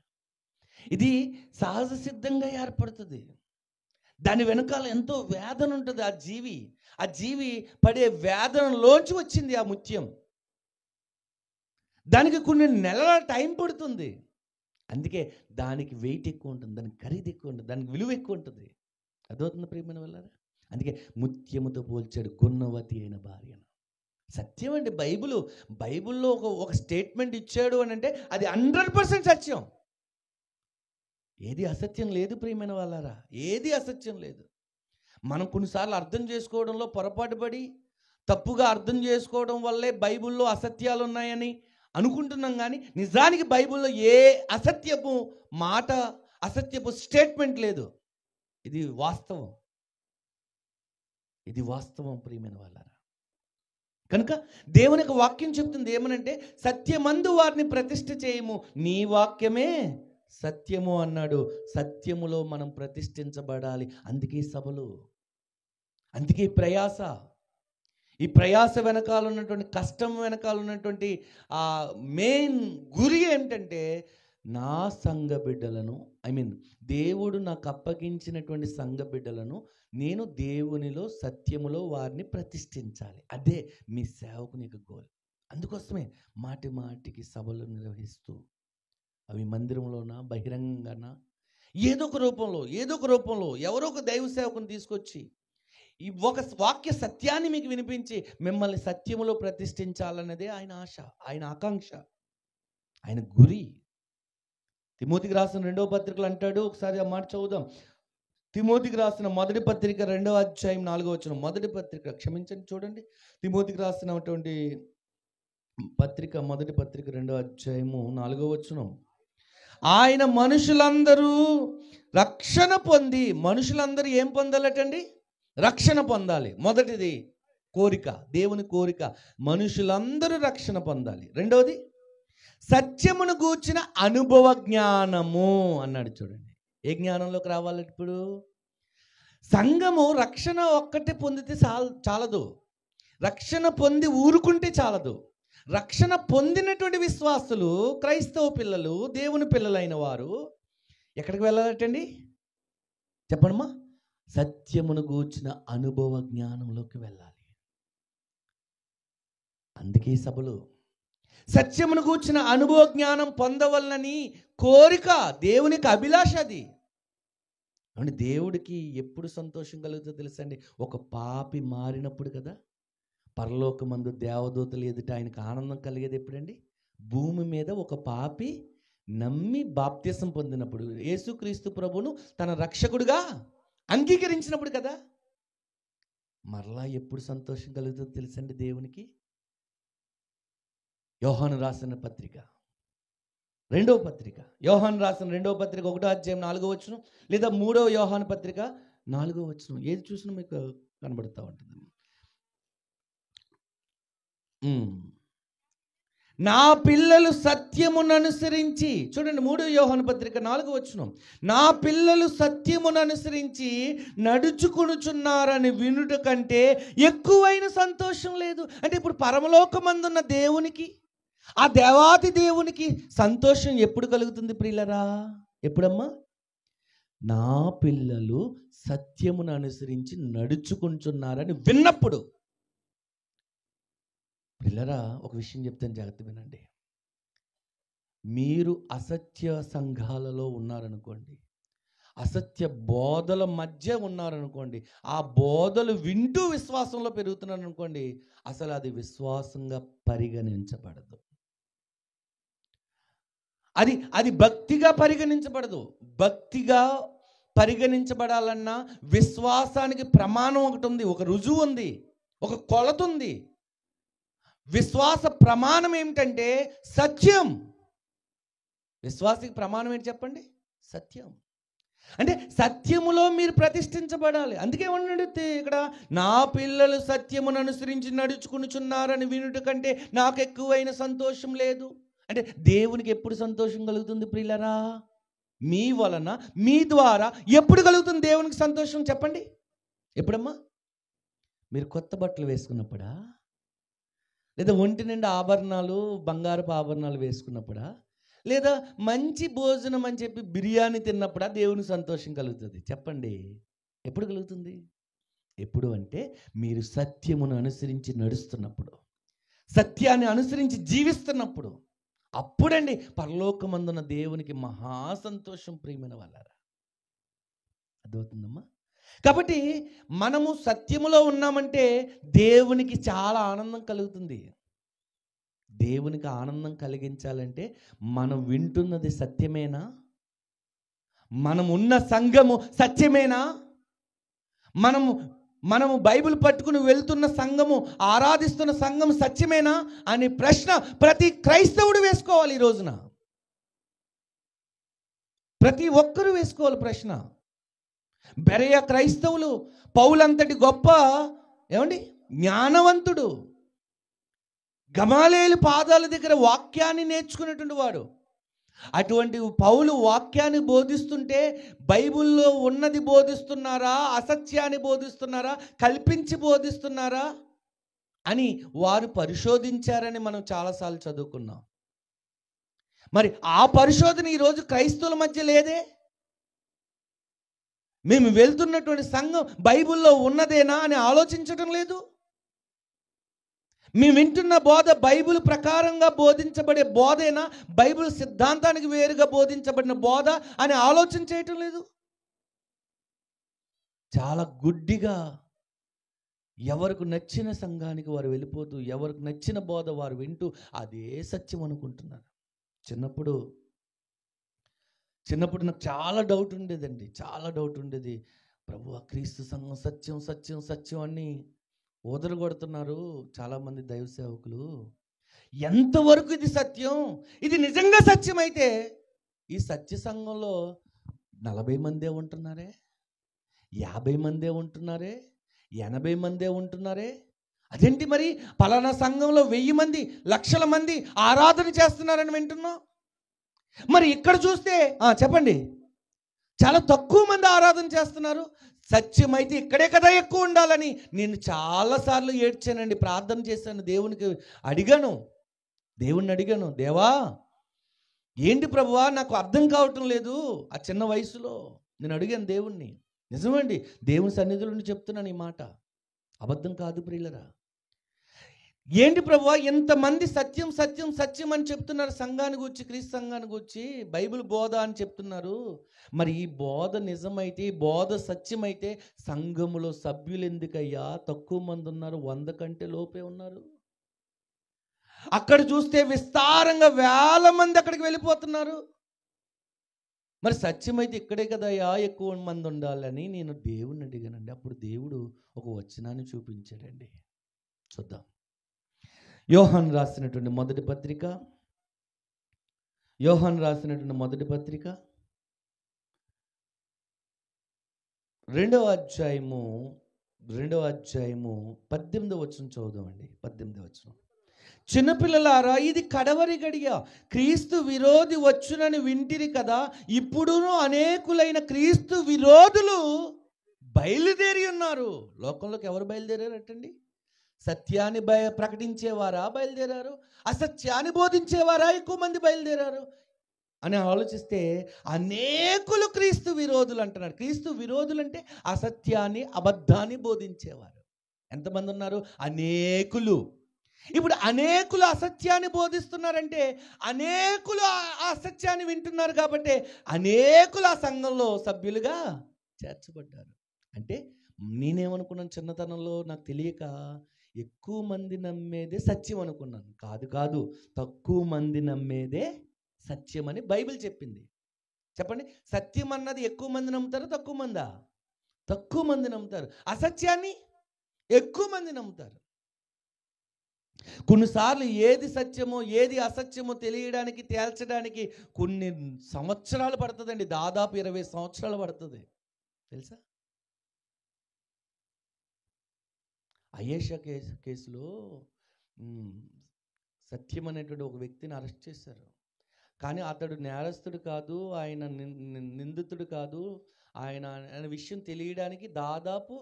ఇది సహజ సిద్ధంగా ఏర్పడుతుంది. దాని వెనకాల ఎంతో వేదన ఉంటుంది. ఆ జీవి పడే వేదనలోంచి వచ్చింది ఆ ముత్యం. దానికి కొన్ని నెలల టైం పడుతుంది. అందుకే దానికి వెయిట్ ఎక్కువ ఉంటుంది, దానికి ఖరీదు ఎక్కువ ఉంటుంది, దానికి విలువ ఎక్కువ ఉంటుంది. అర్థమవుతుందా ప్రియమైన వాళ్ళారా? అందుకే ముత్యముతో పోల్చాడు గుణవతి అయిన భార్యను. సత్యం అండి. బైబిల్లో ఒక స్టేట్మెంట్ ఇచ్చాడు అని అంటే అది 100% సత్యం. ఏది అసత్యం లేదు ప్రియమైన వాళ్ళారా, ఏది అసత్యం లేదు. మనం కొన్నిసార్లు అర్థం చేసుకోవడంలో పొరపాటు పడి తప్పుగా అర్థం చేసుకోవడం వల్లే బైబిల్లో అసత్యాలు ఉన్నాయని అనుకుంటున్నాం. కానీ నిజానికి బైబిల్లో ఏ అసత్యపు మాట, అసత్యపు స్టేట్మెంట్ లేదు. ఇది వాస్తవం, ఇది వాస్తవం ప్రియమైన వాళ్ళారా. కనుక దేవుని యొక్క వాక్యం చెప్తుంది ఏమనంటే, సత్యమందు వారిని ప్రతిష్ఠ చేయము, నీ వాక్యమే సత్యము అన్నాడు. సత్యములో మనం ప్రతిష్ఠించబడాలి. అందుకే సభలు, అందుకే ప్రయాస. ఈ ప్రయాస వెనకాల ఉన్నటువంటి, కష్టం వెనకాల ఉన్నటువంటి ఆ మెయిన్ గురి ఏమిటంటే, నా సంఘ బిడ్డలను, దేవుడు నాకు అప్పగించినటువంటి సంఘ బిడ్డలను నేను దేవునిలో సత్యములో వారిని ప్రతిష్ఠించాలి. అదే మీ సేవకుని యొక్క గోల్. అందుకోసమే మాటి మాటికి సభలు నిర్వహిస్తూ, అవి మందిరంలోనా, బహిరంగంగానా, ఏదో ఒక రూపంలో ఎవరో ఒక దైవ సేవకుని తీసుకొచ్చి ఈ ఒక వాక్య సత్యాన్ని మీకు వినిపించి మిమ్మల్ని సత్యములో ప్రతిష్ఠించాలన్నదే ఆయన ఆశ, ఆయన ఆకాంక్ష, ఆయన గురి. తిమోతికి రాసిన 2వ పత్రికలు అంటాడు, ఒకసారి ఆ మాట చదువుదాం. తిమోతికి రాసిన మొదటి పత్రిక 2వ అధ్యాయం 4వ వచనం. మొదటి పత్రిక, క్షమించండి, చూడండి. తిమోతికి రాసినటువంటి పత్రిక, మొదటి పత్రిక 2వ అధ్యాయము 4వ వచనం. ఆయన మనుషులందరూ రక్షణ పొంది, మనుషులందరూ ఏం పొందాలటండి? రక్షణ పొందాలి. మొదటిది కోరిక, దేవుని కోరిక మనుషులందరూ రక్షణ పొందాలి. రెండవది సత్యమును గూర్చిన అనుభవ జ్ఞానము అన్నాడు. చూడండి, ఏ జ్ఞానంలోకి రావాలి ఇప్పుడు? సంఘము రక్షణ ఒక్కటే పొందితే చాలదు, రక్షణ పొంది ఊరుకుంటే చాలదు. రక్షణ పొందినటువంటి విశ్వాసులు, క్రైస్తవ పిల్లలు, దేవుని పిల్లలైన వారు ఎక్కడికి వెళ్ళాలటండి? చెప్పండమ్మా. సత్యమును గూర్చిన అనుభవ జ్ఞానంలోకి వెళ్ళాలి. అందుకే సభలు సత్యమును గూర్చిన అనుభవ జ్ఞానం పొందవలనని కోరిక, దేవునికి అభిలాష అది. అంటే దేవుడికి ఎప్పుడు సంతోషం కలుగుతుందో తెలుసండి? ఒక పాపి మారినప్పుడు కదా. పరలోకమందు దేవదూతలు ఎదుట ఆయనకు ఆనందం కలిగేది ఎప్పుడండి? భూమి మీద ఒక పాపి నమ్మి బాప్తిసం పొందినప్పుడు, యేసుక్రీస్తు ప్రభువును తన రక్షకుడిగా అంగీకరించినప్పుడు కదా. మరలా ఎప్పుడు సంతోషం కలుగుతుందో తెలుసండి దేవునికి? యోహాను రాసిన పత్రిక, రెండవ పత్రిక, యోహాను రాసిన రెండవ పత్రిక 1వ అధ్యాయం 4వ వచనం, లేదా 3వ యోహాను పత్రిక 4వ వచనం, ఏది చూసినా మీకు కనబడుతూ ఉంటుంది. నా పిల్లలు సత్యమును అనుసరించి, చూడండి 3వ యోహాను పత్రిక 4వ వచనం, నా పిల్లలు సత్యమును అనుసరించి నడుచుకొనుచున్నారని వినుట కంటే ఎక్కువైన సంతోషం లేదు. అంటే ఇప్పుడు పరమలోకమందున్న దేవునికి, ఆ దేవాతి దేవునికి సంతోషం ఎప్పుడు కలుగుతుంది ప్రియులరా? ఎప్పుడమ్మా? నా పిల్లలు సత్యమును అనుసరించి నడుచుకుంటున్నారని విన్నప్పుడు. ప్రియులరా, ఒక విషయం చెప్తాను, జాగ్రత్త వినండి. మీరు అసత్య సంఘాలలో ఉన్నారనుకోండి, అసత్య బోధల మధ్య ఉన్నారనుకోండి, ఆ బోధలు వింటూ విశ్వాసంలో పెరుగుతున్నారనుకోండి, అసలు అది విశ్వాసంగా పరిగణించబడదు. అది భక్తిగా పరిగణించబడదు. భక్తిగా పరిగణించబడాలన్నా విశ్వాసానికి ప్రమాణం ఒకటి ఉంది, ఒక రుజువు ఉంది, ఒక కొలత ఉంది. విశ్వాస ప్రమాణం ఏమిటంటే సత్యం. విశ్వాసకి ప్రమాణం ఏంటి చెప్పండి? సత్యం. అంటే సత్యములో మీరు ప్రతిష్ఠించబడాలి. అందుకే ఉన్నాడు ఇక్కడ, నా పిల్లలు సత్యమును అనుసరించి నడుచుకునిచున్నారని వినుట కంటే నాకు ఎక్కువైన సంతోషం లేదు. అంటే దేవునికి ఎప్పుడు సంతోషం కలుగుతుంది ప్రియులరా? మీ వలన, మీ ద్వారా ఎప్పుడు కలుగుతుంది దేవునికి సంతోషం చెప్పండి? ఎప్పుడమ్మా? మీరు కొత్త బట్టలు వేసుకున్నప్పుడా? లేదా ఒంటి నిండా ఆభరణాలు, బంగారపు ఆభరణాలు వేసుకున్నప్పుడా? లేదా మంచి భోజనం అని చెప్పి బిర్యానీ తిన్నప్పుడా దేవునికి సంతోషం కలుగుతుంది? చెప్పండి, ఎప్పుడు కలుగుతుంది? ఎప్పుడు అంటే మీరు సత్యమును అనుసరించి నడుస్తున్నప్పుడు, సత్యాన్ని అనుసరించి జీవిస్తున్నప్పుడు. అప్పుడండి పరలోకమందున దేవునికి మహా సంతోషం ప్రియమైన వాళ్ళారా. అర్థమవుతుందమ్మా? కాబట్టి మనము సత్యములో ఉన్నామంటే దేవునికి చాలా ఆనందం కలుగుతుంది. దేవునికి ఆనందం కలిగించాలంటే మనం వింటున్నది సత్యమేనా? మనం ఉన్న సంఘము సత్యమేనా? మనము బైబిల్ పట్టుకుని వెళ్తున్న సంఘము, ఆరాధిస్తున్న సంఘం సత్యమేనా అనే ప్రశ్న ప్రతి క్రైస్తవుడు వేసుకోవాలి. ఈ రోజున ప్రతి ఒక్కరూ వేసుకోవాలి ప్రశ్న. బెరయ క్రైస్తవులు, పౌలంతటి గొప్ప జ్ఞానవంతుడు, గమాలేలు పాదాల దగ్గర వాక్యాన్ని నేర్చుకునేటువంటి వాడు. అటువంటి పౌలు వాక్యాన్ని బోధిస్తుంటే బైబిల్లో ఉన్నది బోధిస్తున్నారా, అసత్యాన్ని బోధిస్తున్నారా, కల్పించి బోధిస్తున్నారా అని వారు పరిశోధించారని మనం చాలాసార్లు చదువుకున్నాం. మరి ఆ పరిశోధన ఈరోజు క్రైస్తవుల మధ్య లేదే. మేము వెళ్తున్నటువంటి సంఘం బైబిల్లో ఉన్నదేనా అని ఆలోచించడం లేదు. మేము వింటున్న బోధ బైబిల్ ప్రకారంగా బోధించబడే బోధేనా, బైబిల్ సిద్ధాంతానికి వేరుగా బోధించబడిన బోధ అని ఆలోచన చేయటం లేదు. చాలా గుడ్డిగా ఎవరికి నచ్చిన సంఘానికి వారు వెళ్ళిపోతూ, ఎవరికి నచ్చిన బోధ వారు వింటూ అదే సత్యం అనుకుంటున్నారు. చిన్నప్పుడు నాకు చాలా డౌట్ ఉండేదండి, చాలా డౌట్ ఉండేది. ప్రభువా, క్రీస్తు సంఘం సత్యం సత్యం సత్యం అని ఓదరు కొడుతున్నారు చాలామంది దైవ సేవకులు. ఎంతవరకు ఇది సత్యం? ఇది నిజంగా సత్యం అయితే ఈ సత్య సంఘంలో 40 మందే ఉంటున్నారే, 50 మందే ఉంటున్నారే, 80 మందే ఉంటున్నారే, అదేంటి మరి పలానా సంఘంలో 1000 మంది 1,00,000 మంది ఆరాధన చేస్తున్నారని వింటున్నాం. మరి ఇక్కడ చూస్తే చెప్పండి, చాలా తక్కువ మంది ఆరాధన చేస్తున్నారు. సత్యమైతే ఇక్కడే కదా ఎక్కువ ఉండాలని నేను చాలాసార్లు ఏడ్చానండి, ప్రార్థన చేశాను, దేవునికి దేవుణ్ణి అడిగాను, దేవా ఏంటి ప్రభువా నాకు అర్థం కావటం లేదు. ఆ చిన్న వయసులో నేను అడిగాను దేవుణ్ణి. నిజమండి, దేవుని సన్నిధిలో నుండి చెప్తున్నాను ఈ మాట, అబద్ధం కాదు ప్రియులరా. ఏంటి ప్రభువా ఇంతమంది సత్యం సత్యం సత్యం అని చెప్తున్నారు, సంఘాన్ని గురించి, క్రీస్తు సంఘాన్ని గురించి, బైబిల్ బోధ అని చెప్తున్నారు. మరి ఈ బోధ నిజమైతే, ఈ బోధ సత్యమైతే సంఘములో సభ్యులు ఎందుకయ్యా తక్కువ మంది ఉన్నారు? 100 కంటే లోపే ఉన్నారు. అక్కడ చూస్తే విస్తారంగా 1000 మంది అక్కడికి వెళ్ళిపోతున్నారు. మరి సత్యమైతే ఇక్కడే కదయ్యా ఎక్కువ మంది ఉండాలని నేను దేవుణ్ణి అడిగానండి. అప్పుడు దేవుడు ఒక వచనాన్ని చూపించాడండి. చూద్దాం. యోహాను రాసినటువంటి మొదటి పత్రిక 2వ అధ్యాయము 18వ వచనం చదువుదామండి. 18వ వచనం. చిన్నపిల్లలారా, ఇది కడవరి గడియ, క్రీస్తు విరోధి వచ్చునని వింటిరి కదా, ఇప్పుడును అనేకులైన క్రీస్తు విరోధులు బయలుదేరి ఉన్నారు. లోకంలోకి ఎవరు బయలుదేరారటండి? సత్యాన్ని ప్రకటించేవారా బయలుదేరారు? అసత్యాన్ని బోధించేవారా ఎక్కువ మంది బయలుదేరారు అని ఆలోచిస్తే అనేకులు క్రీస్తు విరోధులు అంటున్నారు. క్రీస్తు విరోధులు అంటే అసత్యాన్ని అబద్ధాన్ని బోధించేవారు. ఎంతమంది ఉన్నారు? అనేకులు. ఇప్పుడు అనేకులు అసత్యాన్ని బోధిస్తున్నారంటే అనేకులు ఆ అసత్యాన్ని వింటున్నారు కాబట్టి అనేకులు ఆ సంఘంలో సభ్యులుగా చేర్చబడ్డారు. అంటే నేనేమనుకున్నాను, చిన్నతనంలో నాకు తెలియక ఎక్కువ మంది నమ్మేదే సత్యం అనుకున్నాను. కాదు, తక్కువ మంది నమ్మేదే సత్యం అని బైబిల్ చెప్పింది. చెప్పండి, సత్యం అన్నది ఎక్కువ మంది నమ్ముతారు, తక్కువ మందా? తక్కువ మంది నమ్ముతారు. అసత్యాన్ని ఎక్కువ మంది నమ్ముతారు. కొన్నిసార్లు ఏది సత్యమో ఏది అసత్యమో తెలియడానికి, తేల్చడానికి కొన్ని సంవత్సరాలు పడుతుందండి. దాదాపు 20 సంవత్సరాలు పడుతుంది తెలుసా. అయేషా కేసులో సత్యం అనేటువంటి ఒక వ్యక్తిని అరెస్ట్ చేశారు. కానీ అతడు నేరస్తుడు కాదు, ఆయన నిందితుడు కాదు. ఆయన విషయం తెలియడానికి దాదాపు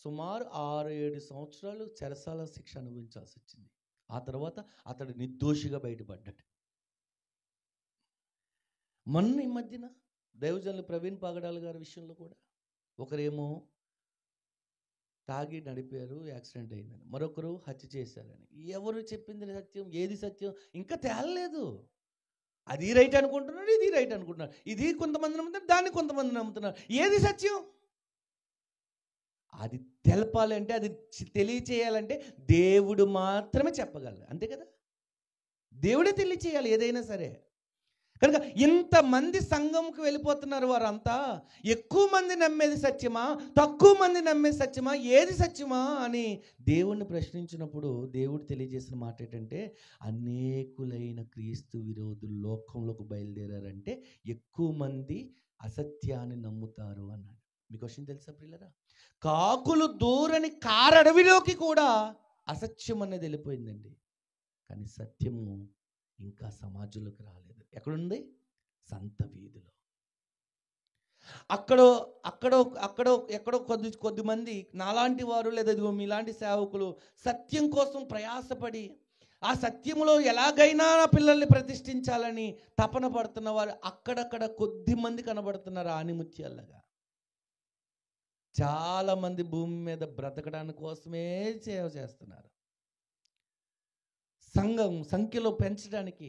సుమారు 6-7 సంవత్సరాలు చెరసాల శిక్ష అనుభవించాల్సి వచ్చింది. ఆ తర్వాత అతడు నిర్దోషిగా బయటపడ్డాడు. మొన్న ఈ మధ్యన దైవజనులు ప్రవీణ్ పాగడాల గారి విషయంలో కూడా ఒకరేమో తాగి నడిపారు, యాక్సిడెంట్ అయిందని, మరొకరు హత్య చేశారని. ఎవరు చెప్పింది సత్యం, ఏది సత్యం ఇంకా తేలలేదు. అది రైట్ అనుకుంటున్నారు, ఇది రైట్ అనుకుంటున్నారు. ఇది కొంతమంది నమ్ముతున్నారు, దాన్ని కొంతమంది నమ్ముతున్నారు. ఏది సత్యం? అది తెలపాలంటే, అది తెలియచేయాలంటే దేవుడు మాత్రమే చెప్పగలరు. అంతే కదా, దేవుడే తెలియచేయాలి ఏదైనా సరే. కనుక ఇంతమంది సంఘంకి వెళ్ళిపోతున్నారు. వారంతా ఎక్కువ మంది నమ్మేది సత్యమా, తక్కువ మంది నమ్మేది సత్యమా, ఏది సత్యమా అని దేవుణ్ణి ప్రశ్నించినప్పుడు దేవుడు తెలియజేసిన మాట ఏంటంటే, అనేకులైన క్రీస్తు విరోధులు లోకంలోకి బయలుదేరారంటే ఎక్కువ మంది అసత్యాన్ని నమ్ముతారు అన్నాడు. మీ క్వశ్చన్ తెలుసా ప్రియులరా? కాకులు దూరని కారడవిలోకి కూడా అసత్యం అనేది వెళ్ళిపోయిందండి. కానీ సత్యము ఇంకా సమాజంలోకి రాలేదు. ఎక్కడుంది? సంత వీధిలో. ఎక్కడో కొద్దిమంది నాలాంటి వారు లేదా మీలాంటి సేవకులు సత్యం కోసం ప్రయాసపడి ఆ సత్యములో ఎలాగైనా నా పిల్లల్ని ప్రతిష్ఠించాలని తపన పడుతున్న వారు అక్కడక్కడ కొద్ది మంది కనబడుతున్నారు ఆనిముత్యాలుగా. చాలామంది భూమి మీద బ్రతకడానికి కోసమే సేవ చేస్తున్నారు. సంఘం సంఖ్యలో పెంచడానికి,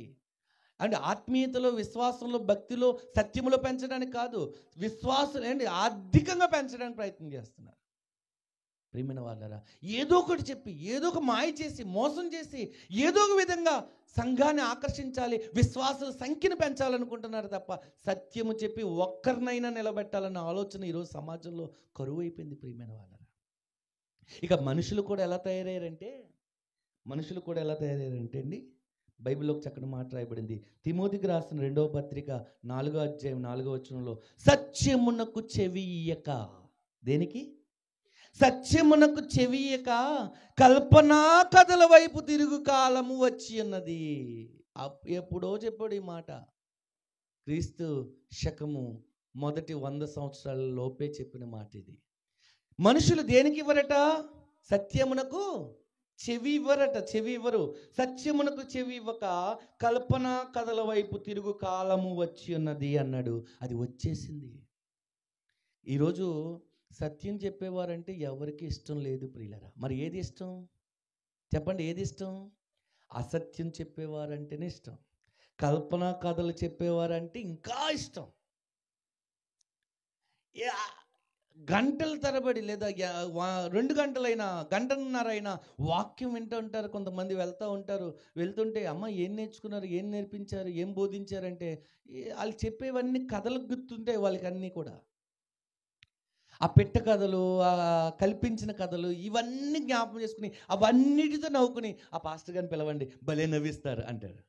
అంటే ఆత్మీయతలో, విశ్వాసంలో, భక్తిలో, సత్యములో పెంచడానికి కాదు, విశ్వాసం ఏంటి ఆర్థికంగా పెంచడానికి ప్రయత్నం చేస్తున్నారు. ప్రియమైన వాళ్ళరా, ఏదో ఒకటి చెప్పి, ఏదో ఒక మాయ చేసి, మోసం చేసి, ఏదో ఒక విధంగా సంఘాన్ని ఆకర్షించాలి, విశ్వాసాల సంఖ్యను పెంచాలనుకుంటున్నారు తప్ప సత్యము చెప్పి ఒక్కరినైనా నిలబెట్టాలన్న ఆలోచన ఈరోజు సమాజంలో కరువు అయిపోయింది. ప్రియమైన వాళ్ళరా, ఇక మనుషులు కూడా ఎలా తయారయ్యారంటే అండి, బైబిల్లో ఒక చక్కని మాట రాయబడింది. తిమోతికి రాసిన 2వ పత్రిక 4వ అధ్యాయం 4వ వచనంలో, సత్యమునకు చెవి ఇయ్యక. దేనికి? సత్యమునకు చెవియక కల్పనా కథల వైపు తిరుగు కాలము వచ్చి ఉన్నది. ఎప్పుడో చెప్పాడు ఈ మాట. క్రీస్తు శకము మొదటి 100 సంవత్సరాల లోపే చెప్పిన మాట ఇది. మనుషులు దేనికి ఇవ్వరట? సత్యమునకు చెవి ఇవ్వరట, చెవి ఇవ్వరు. సత్యమునకు చెవి ఇవ్వక కల్పన కథల వైపు తిరుగు కాలము వచ్చి ఉన్నది అన్నాడు. అది వచ్చేసింది. ఈరోజు సత్యం చెప్పేవారంటే ఎవరికి ఇష్టం లేదు ప్రియులరా. మరి ఏది ఇష్టం చెప్పండి? ఏది ఇష్టం? అసత్యం చెప్పేవారంటేనే ఇష్టం. కల్పనా కథలు చెప్పేవారంటే ఇంకా ఇష్టం. గంటల తరబడి లేదా 2 గంటలైనా, గంటన్నరైనా వాక్యం వింటూ ఉంటారు. కొంతమంది వెళ్తూ ఉంటారు. వెళ్తుంటే అమ్మ ఏం నేర్చుకున్నారు, ఏం నేర్పించారు, ఏం బోధించారంటే వాళ్ళు చెప్పేవన్నీ కథలు గుర్తుంటాయి వాళ్ళకి అన్నీ కూడా. ఆ పెట్ట కథలు, ఆ కల్పించిన కథలు, ఇవన్నీ జ్ఞాపకం చేసుకుని అవన్నిటితో నవ్వుకుని ఆ పాస్టర్ గారిని పిలవండి భలే నవ్విస్తారు అంటారు.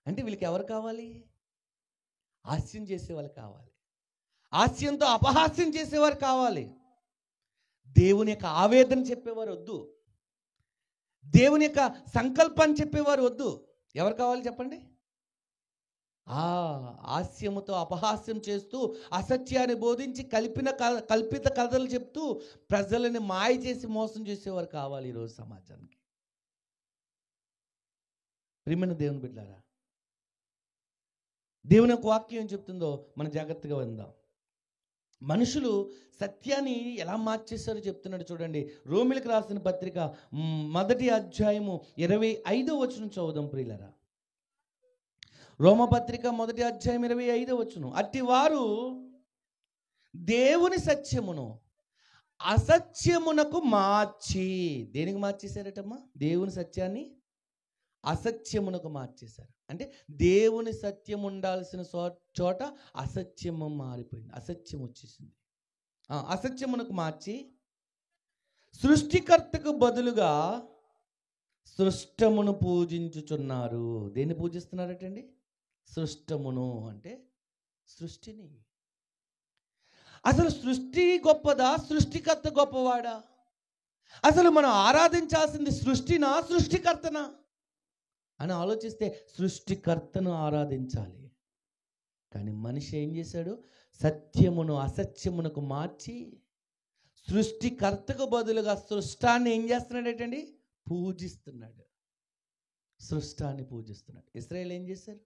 అంటే వీళ్ళకి ఎవరు కావాలి? హాస్యం చేసేవాళ్ళు కావాలి. హాస్యంతో అపహాస్యం చేసేవారు కావాలి. దేవుని యొక్క ఆవేదన చెప్పేవారు వద్దు. దేవుని యొక్క సంకల్పాన్ని చెప్పేవారు వద్దు. ఎవరు కావాలి చెప్పండి? హాస్యముతో అపహాస్యం చేస్తూ అసత్యాన్ని బోధించి కల్పిత కథలు చెప్తూ ప్రజలని మాయ చేసి మోసం చేసేవారు కావాలి ఈరోజు సమాజానికి. ప్రియమైన దేవుని బిడ్డలారా, దేవుని యొక్క వాక్యం ఏం చెప్తుందో మనం జాగ్రత్తగా విందాం. మనుషులు సత్యాన్ని ఎలా మార్చేశారో చెప్తున్నాడు చూడండి. రోమిలకు రాసిన పత్రిక మొదటి అధ్యాయము 25వ వచనం చదువుదాం ప్రియులరా. రోమపత్రిక మొదటి అధ్యాయం 25వ వచనం. అట్టివారు దేవుని సత్యమును అసత్యమునకు మార్చి, దేనికి మార్చేశారటమ్మా? దేవుని సత్యాన్ని అసత్యమునకు మార్చేశారు. అంటే దేవుని సత్యం ఉండాల్సిన చోట అసత్యము మారిపోయింది, అసత్యం వచ్చేసింది. అసత్యమునకు మార్చి సృష్టికర్తకు బదులుగా సృష్టమును పూజించుచున్నారు. దేన్ని పూజిస్తున్నారటండి? సృష్టమును అంటే సృష్టిని. అసలు సృష్టి గొప్పదా, సృష్టికర్త గొప్పవాడా? అసలు మనం ఆరాధించాల్సింది సృష్టినా, సృష్టికర్తనా అని ఆలోచిస్తే సృష్టికర్తను ఆరాధించాలి. కానీ మనిషి ఏం చేశాడు? సత్యమును అసత్యమునకు మార్చి సృష్టికర్తకు బదులుగా సృష్టాన్ని ఏం చేస్తున్నాడటండి? పూజిస్తున్నాడు. సృష్టాన్ని పూజిస్తున్నాడు. ఇశ్రాయేలు ఏం చేశారు?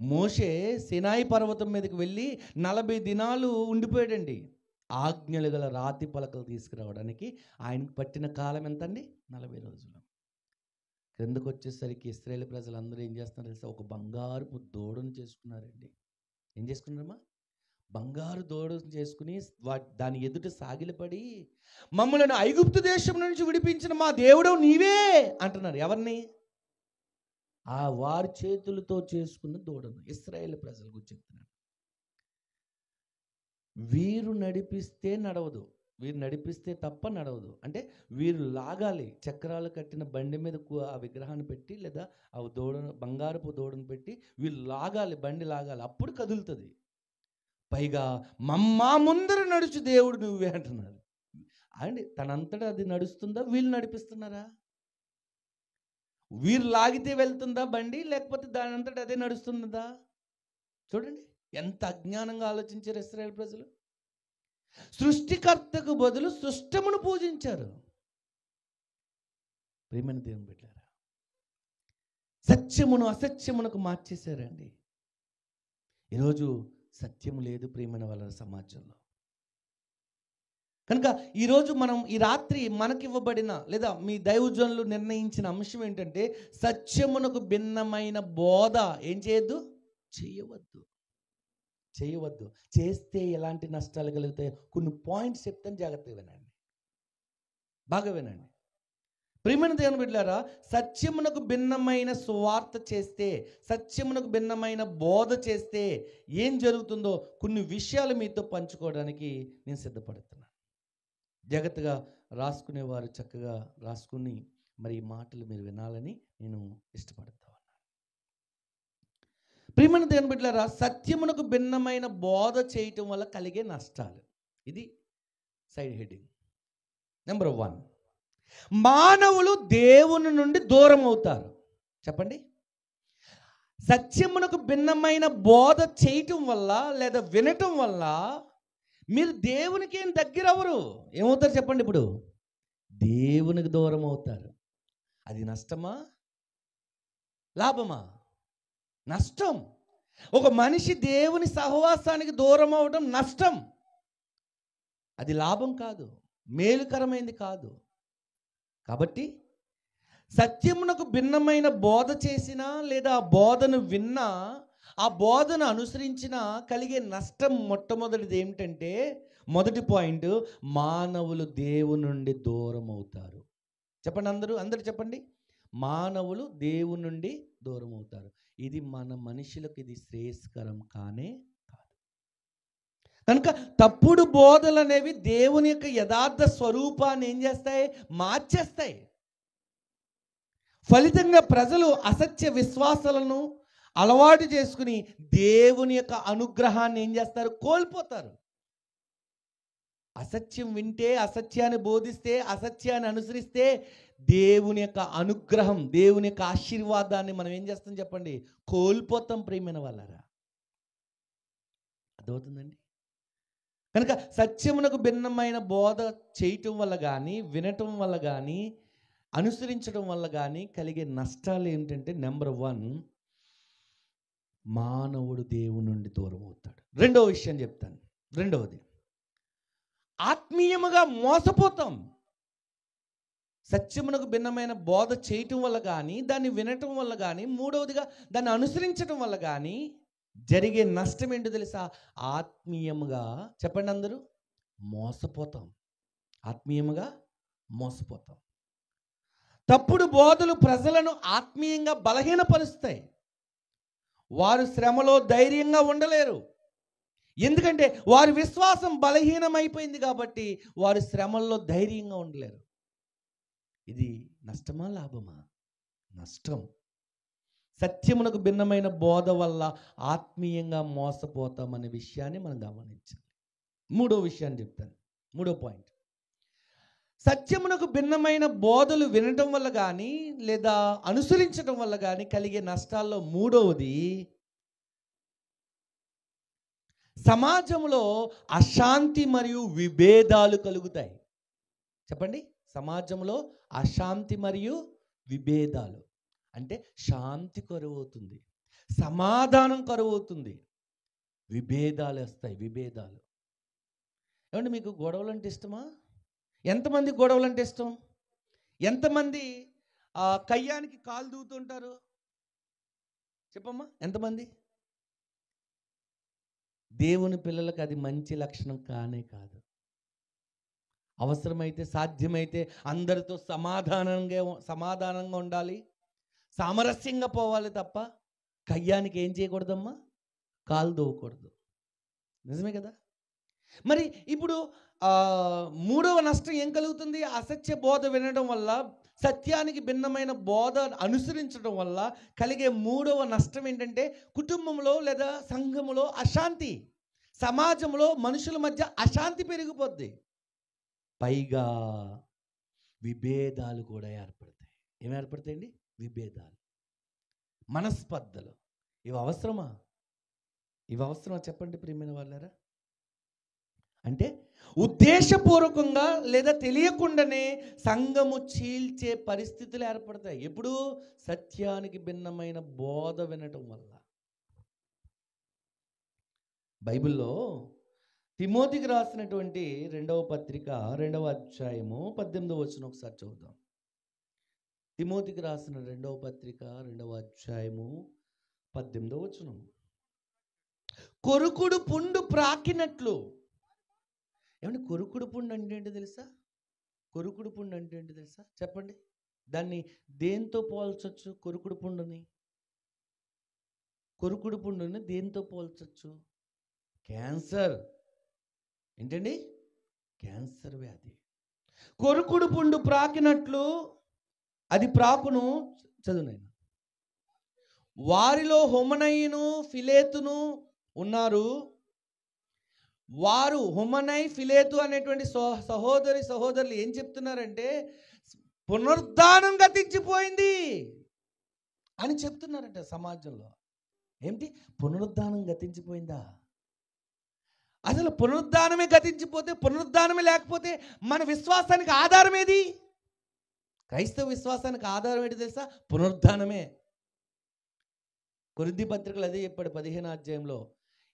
మోషే సినాయి పర్వతం మీదకి వెళ్ళి 40 దినాలు ఉండిపోయాడండి. ఆజ్ఞలు గల రాతి పలకలు తీసుకురావడానికి ఆయనకు పట్టిన కాలం ఎంతండి? 40 రోజులు. క్రిందకు వచ్చేసరికి ఇశ్రాయేలు ప్రజలందరూ ఏం చేస్తున్నారు తెలుసా? ఒక బంగారుపు దూడను చేసుకున్నారండి. ఏం చేసుకున్నారమ్మా? బంగారు దూడను చేసుకుని దాని ఎదుట సాగిలపడి మమ్మల్ని ఐగుప్తు దేశం నుంచి విడిపించిన మా దేవుడు నీవే అంటున్నారు. ఎవరిని? వారి చేతులతో చేసుకున్న దూడను ఇశ్రాయేలు ప్రజల గురించి చెప్తున్నాడు. వీరు నడిపిస్తే నడవదు, వీరు నడిపిస్తే తప్ప నడవదు. అంటే వీరు లాగాలి. చక్రాలు కట్టిన బండి మీద ఆ విగ్రహాన్ని పెట్టి లేదా ఆ దూడను, బంగారపు దూడను పెట్టి వీళ్ళు లాగాలి, బండి లాగాలి, అప్పుడు కదులుతుంది. పైగా మా ముందర నడుచు దేవుడు నువ్వే అంటున్నారు. అండి తనంతటా అది నడుస్తుందా? వీళ్ళు నడిపిస్తున్నారా? వీరు లాగితే వెళ్తుందా బండి, లేకపోతే దాని అంతటా అదే నడుస్తుందా? చూడండి ఎంత అజ్ఞానంగా ఆలోచించారు ఇశ్రాయేలు ప్రజలు. సృష్టికర్తకు బదులు సృష్టమును పూజించారు. ప్రియమైన దేవుని బిడ్డలారా, సత్యమును అసత్యమునకు మార్చేశారండి. ఈరోజు సత్యము లేదు ప్రియమైన వాళ్ళ సమాజంలో. కనుక ఈరోజు మనం ఈ రాత్రి మనకివ్వబడిన లేదా మీ దైవజనులు నిర్ణయించిన అంశం ఏంటంటే సత్యమునకు భిన్నమైన బోధ ఏం చేయొద్దు, చేయవద్దు. చేస్తే ఎలాంటి నష్టాలు కలుగుతాయో కొన్ని పాయింట్స్ చెప్తాను, జాగ్రత్తగా వినండి, బాగా వినండి. ప్రియమైన దేవుని బిడ్డలారా, సత్యమునకు భిన్నమైన సువార్త చేస్తే, సత్యమునకు భిన్నమైన బోధ చేస్తే ఏం జరుగుతుందో కొన్ని విషయాలు మీతో పంచుకోవడానికి నేను సిద్ధపడుతున్నాను. జాగ్రత్తగా రాసుకునేవారు చక్కగా రాసుకుని మరి ఈ మాటలు మీరు వినాలని నేను ఇష్టపడతా ఉన్నాను. ప్రియమైన దేవుని బిడ్డలారా, సత్యమునకు భిన్నమైన బోధ చేయటం వల్ల కలిగే నష్టాలు ఇది సైడ్ హెడ్డింగ్. నెంబర్ 1, మానవులు దేవుని నుండి దూరం అవుతారు. చెప్పండి. సత్యమునకు భిన్నమైన బోధ చేయటం వల్ల లేదా వినటం వల్ల మీరు దేవునికి ఏం దగ్గర అవ్వరు. ఏమవుతారు చెప్పండి? ఇప్పుడు దేవునికి దూరం అవుతారు. అది నష్టమా లాభమా? నష్టం. ఒక మనిషి దేవుని సహవాసానికి దూరం అవడం నష్టం. అది లాభం కాదు, మేలుకరమైంది కాదు. కాబట్టి సత్యమునకు భిన్నమైన బోధ చేసినా లేదా ఆ బోధను విన్నా, ఆ బోధను అనుసరించినా కలిగే నష్టం మొట్టమొదటిది ఏమిటంటే, మొదటి పాయింట్, మానవులు దేవుని నుండి దూరం అవుతారు. చెప్పండి అందరూ చెప్పండి. మానవులు దేవుని నుండి దూరం అవుతారు. ఇది మన మనుషులకు ఇది శ్రేయస్కరం కానే కాదు. కనుక తప్పుడు బోధలు అనేవి దేవుని యొక్క యథార్థ స్వరూపాన్ని ఏం చేస్తాయి? మార్చేస్తాయి. ఫలితంగా ప్రజలు అసత్య విశ్వాసాలను అలవాటు చేసుకుని దేవుని యొక్క అనుగ్రహాన్ని ఏం చేస్తారు? కోల్పోతారు. అసత్యం వింటే, అసత్యాన్ని బోధిస్తే, అసత్యాన్ని అనుసరిస్తే దేవుని యొక్క అనుగ్రహం, దేవుని యొక్క ఆశీర్వాదాన్ని మనం ఏం చేస్తాం చెప్పండి? కోల్పోతాం ప్రియమైన వాళ్ళారా. అర్థమవుతుందండి? కనుక సత్యమునకు భిన్నమైన బోధ చేయటం వల్ల కానీ, వినటం వల్ల కానీ, అనుసరించడం వల్ల కానీ కలిగే నష్టాలు ఏంటంటే, నెంబర్ 1, మానవుడు దేవుని నుండి దూరం అవుతాడు. రెండవ విషయం చెప్తాను. రెండవది, ఆత్మీయముగా మోసపోతాం. సత్యమునకు భిన్నమైన బోధ చేయటం వల్ల కానీ, దాన్ని వినటం వల్ల కానీ, మూడవదిగా దాన్ని అనుసరించడం వల్ల కానీ జరిగే నష్టం ఏంటో తెలుసా? ఆత్మీయముగా, చెప్పండి అందరూ, మోసపోతాం. ఆత్మీయముగా మోసపోతాం. తప్పుడు బోధలు ప్రజలను ఆత్మీయంగా బలహీనపరుస్తాయి. వారు శ్రమలో ధైర్యంగా ఉండలేరు. ఎందుకంటే వారి విశ్వాసం బలహీనమైపోయింది కాబట్టి వారు శ్రమల్లో ధైర్యంగా ఉండలేరు. ఇది నష్టమా లాభమా? నష్టం. సత్యమునకు భిన్నమైన బోధ వల్ల ఆత్మీయంగా మోసపోతామనే విషయాన్ని మనం గమనించాలి. మూడో విషయాన్ని చెప్తాను. మూడో పాయింట్, సత్యమునకు భిన్నమైన బోధలు వినటం వల్ల కానీ లేదా అనుసరించడం వల్ల కానీ కలిగే నష్టాల్లో మూడవది, సమాజంలో అశాంతి మరియు విభేదాలు కలుగుతాయి. చెప్పండి. సమాజంలో అశాంతి మరియు విభేదాలు అంటే శాంతి కరువవుతుంది, సమాధానం కరువవుతుంది, విభేదాలు వస్తాయి. విభేదాలు ఏమంటే, మీకు గొడవలు అంటే ఇష్టమా? ఎంతమంది గొడవలు అంటే ఇష్టం? ఎంతమంది కయ్యానికి కాలు దూతుంటారు? చెప్పమ్మా, ఎంతమంది? దేవుని పిల్లలకు అది మంచి లక్షణం కానే కాదు. అవసరమైతే, సాధ్యమైతే అందరితో సమాధానంగా ఉండాలి, సామరస్యంగా పోవాలి తప్ప కయ్యానికి ఏం చేయకూడదమ్మా? కాలు దూవకూడదు. నిజమే కదా? మరి ఇప్పుడు మూడవ నష్టం ఏం కలుగుతుంది? అసత్య బోధ వినడం వల్ల, సత్యానికి భిన్నమైన బోధ అనుసరించడం వల్ల కలిగే మూడవ నష్టం ఏంటంటే, కుటుంబంలో లేదా సంఘములో అశాంతి, సమాజంలో మనుషుల మధ్య అశాంతి పెరిగిపోద్ది. పైగా విభేదాలు కూడా ఏర్పడతాయి. ఏమి ఏర్పడతాయండి? విభేదాలు, మనస్పర్ధలు. ఇవి అవసరమా? చెప్పండి ప్రియమైన వాళ్ళారా. అంటే ఉద్దేశపూర్వకంగా లేదా తెలియకుండానే సంఘము చీల్చే పరిస్థితులు ఏర్పడతాయి. ఎప్పుడు? సత్యానికి భిన్నమైన బోధ వినటం వల్ల. బైబిల్లో తిమోతికి రాసినటువంటి 2వ పత్రిక 2వ అధ్యాయము 18వ వచనం ఒకసారి చదువుదాం. తిమోతికి రాసిన 2వ పత్రిక 2వ అధ్యాయము 18వ వచనం. కొరుకుడు పుండు ప్రాకినట్లు. ఏమంటే కొరుకుడు పుండు అంటే ఏంటో తెలుసా? కొరుకుడు పుండు అంటే ఏంటో తెలుసా? చెప్పండి. దాన్ని దేంతో పోల్చొచ్చు? కొరుకుడు పుండుని దేంతో పోల్చొచ్చు? క్యాన్సర్. ఏంటండి? క్యాన్సర్ వ్యాధి. కొరుకుడు పుండు ప్రాకినట్లు అది ప్రాకును. చదువునైనా. వారిలో హుమనయును ఫిలేతును ఉన్నారు. వారు హుమనై ఫిలేతు అనేటువంటి సహోదరులు ఏం చెప్తున్నారంటే పునరుద్ధానం గతించిపోయింది అని చెప్తున్నారంట సమాజంలో. ఏమిటి, పునరుద్ధానం గతించిపోయిందా? అసలు పునరుద్ధానమే గతించిపోతే, పునరుద్ధానమే లేకపోతే మన విశ్వాసానికి ఆధారం ఏది? క్రైస్తవ విశ్వాసానికి ఆధారం ఏంటి తెలుసా? పునరుద్ధానమే. కొరింథీ పత్రికలు అదే చెప్పాడు 15వ అధ్యాయంలో,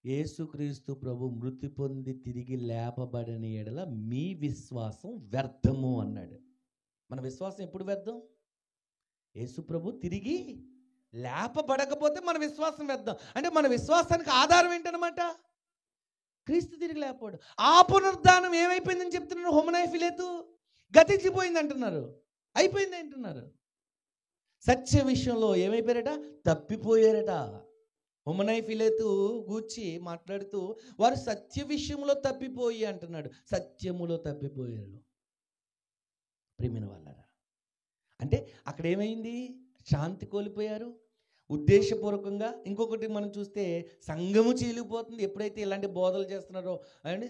యేసుక్రీస్తు ప్రభు మృతి పొంది తిరిగి లేపబడని ఎడల మీ విశ్వాసం వ్యర్థము అన్నాడు. మన విశ్వాసం ఎప్పుడు వ్యర్థం? యేసు ప్రభు తిరిగి లేపబడకపోతే మన విశ్వాసం వ్యర్థం. అంటే మన విశ్వాసానికి ఆధారం ఏంటనమాట? క్రీస్తు తిరిగి లేపబడు. ఆ పునరుద్ధానం ఏమైపోయిందని చెప్తున్నారు? హుమనై ఫిలేతు గతించిపోయింది అంటున్నారు, అయిపోయింది అంటున్నారు. సత్య విషయంలో ఏమైపోయారట? తప్పిపోయారట. హుమనై ఫిలేతు గూర్చి మాట్లాడుతూ వారు సత్య విషయంలో తప్పిపోయి అంటున్నాడు. సత్యములో తప్పిపోయారు ప్రియమైన వాళ్ళారా. అంటే అక్కడ ఏమైంది? శాంతి కోల్పోయారు ఉద్దేశపూర్వకంగా. ఇంకొకటి మనం చూస్తే సంఘము చీలిపోతుంది ఎప్పుడైతే ఇలాంటి బోధలు చేస్తున్నారో. అండి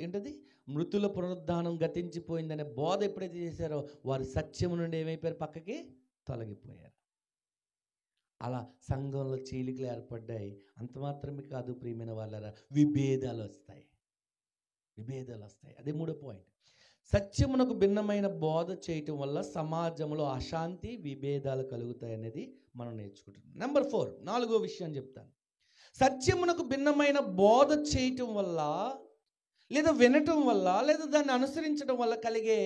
ఏంటది, మృతుల పునరుద్ధానం గతించిపోయిందనే బోధ ఎప్పుడైతే చేశారో వారు సత్యము నుండి ఏమైపోయారు? పక్కకి తొలగిపోయారు. అలా సంఘంలో చీలికలు ఏర్పడ్డాయి. అంత మాత్రమే కాదు ప్రియమైన వాళ్ళారా, విభేదాలు వస్తాయి. అదే మూడో పాయింట్. సత్యమునకు భిన్నమైన బోధ చేయటం వల్ల సమాజంలో అశాంతి, విభేదాలు కలుగుతాయి అనేది మనం నేర్చుకుంటున్నాం. నెంబర్ 4, 4వ విషయం చెప్తాను. సత్యమునకు భిన్నమైన బోధ చేయటం వల్ల, లేదా వినటం వల్ల, లేదా దాన్ని అనుసరించడం వల్ల కలిగే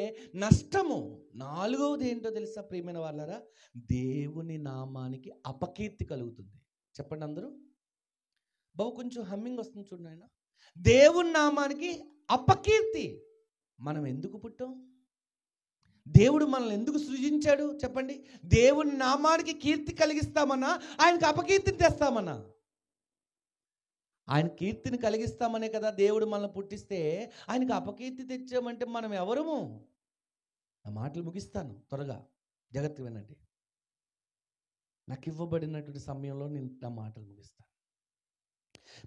నష్టము 4వది ఏంటో తెలుసా ప్రియమైన వాళ్ళారా? దేవుని నామానికి అపకీర్తి కలుగుతుంది. చెప్పండి అందరూ. బాబు కొంచెం హమ్మింగ్ వస్తుంది చూడండి ఆయన. దేవుని నామానికి అపకీర్తి. మనం ఎందుకు పుట్టాం? దేవుడు మనల్ని ఎందుకు సృజించాడు చెప్పండి? దేవుని నామానికి కీర్తి కలిగిస్తామన్నా, ఆయనకు అపకీర్తిని తెస్తామన్నా? ఆయన కీర్తిని కలిగిస్తామనే కదా దేవుడు మనల్ని పుట్టిస్తే. ఆయనకు అపకీర్తి తెచ్చామంటే మనం ఎవరము? నా మాటలు ముగిస్తాను త్వరగా, జాగ్రత్తగా వినండి. నాకు ఇవ్వబడినటువంటి సమయంలో నేను నా మాటలు ముగిస్తాను.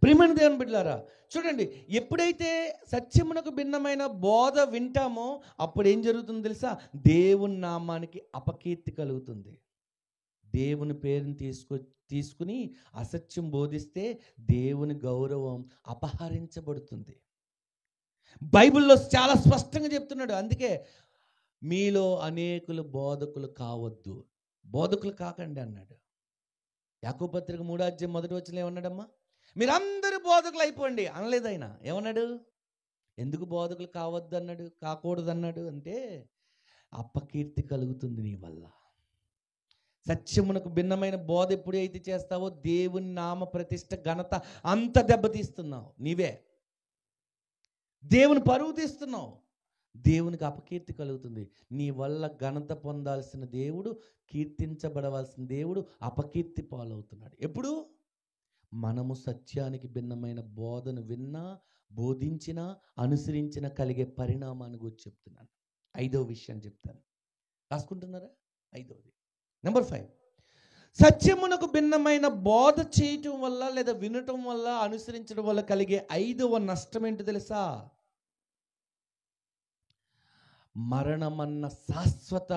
ప్రియమైన దేవుని బిడ్డలారా, చూడండి, ఎప్పుడైతే సత్యమునకు భిన్నమైన బోధ వింటామో అప్పుడు ఏం జరుగుతుందో తెలుసా? దేవుని నామానికి అపకీర్తి కలుగుతుంది. దేవుని పేరుని తీసుకుని అసత్యం బోధిస్తే దేవుని గౌరవం అపహరించబడుతుంది. బైబిల్లో చాలా స్పష్టంగా చెప్తున్నాడు. అందుకే మీలో అనేకులు బోధకులు కావద్దు, బోధకులు కాకండి అన్నాడు. యాకోబు పత్రిక 3వ అధ్యాయం 1వ వచనంలో ఏమన్నాడమ్మా? మీరందరూ బోధకులు అయిపోండి అనలేదు ఆయన. ఏమన్నాడు? ఎందుకు బోధకులు కావద్దు అన్నాడు, కాకూడదు అన్నాడు అంటే అపకీర్తి కలుగుతుంది నీ వల్ల. సత్యమునకు భిన్నమైన బోధ ఎప్పుడైతే చేస్తావో దేవుని నామ ప్రతిష్ట, ఘనత అంత దెబ్బతీస్తున్నావు. నీవే దేవుని పరువు తీస్తున్నావు. దేవునికి అపకీర్తి కలుగుతుంది. నీ వల్ల ఘనత పొందాల్సిన దేవుడు, కీర్తించబడవలసిన దేవుడు అపకీర్తి పాలవుతున్నాడు. ఎప్పుడు? మనము సత్యానికి భిన్నమైన బోధను విన్నా, బోధించినా, అనుసరించిన కలిగే పరిణామాన్ని గురించి చెప్తున్నాను. 5వ విషయం చెప్తాను, రాసుకుంటున్నారా? 5వది, నెంబర్ 5. సత్యమునకు భిన్నమైన బోధ చేయటం వల్ల, లేదా వినటం వల్ల, అనుసరించడం వల్ల కలిగే 5వ నష్టం ఏంటి తెలుసా? మరణమన్న శాశ్వత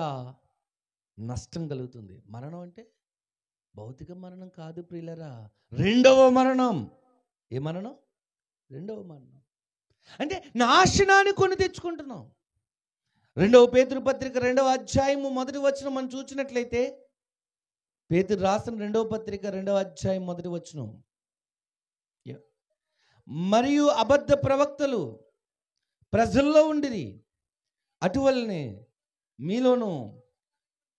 నష్టం కలుగుతుంది. మరణం అంటే భౌతిక మరణం కాదు ప్రియులరా, రెండవ మరణం. ఏ మరణం? రెండవ మరణం. అంటే నాశనాన్ని కొని తెచ్చుకుంటున్నాం. 2వ పేతురు పత్రిక 2వ అధ్యాయము 1వ వచనం మనం చూసినట్లయితే, పేతురు రాసిన 2వ పత్రిక 2వ అధ్యాయం 1వ వచనం, మరియు అబద్ధ ప్రవక్తలు ప్రజల్లో ఉండిరి, అటువలనే మీలోను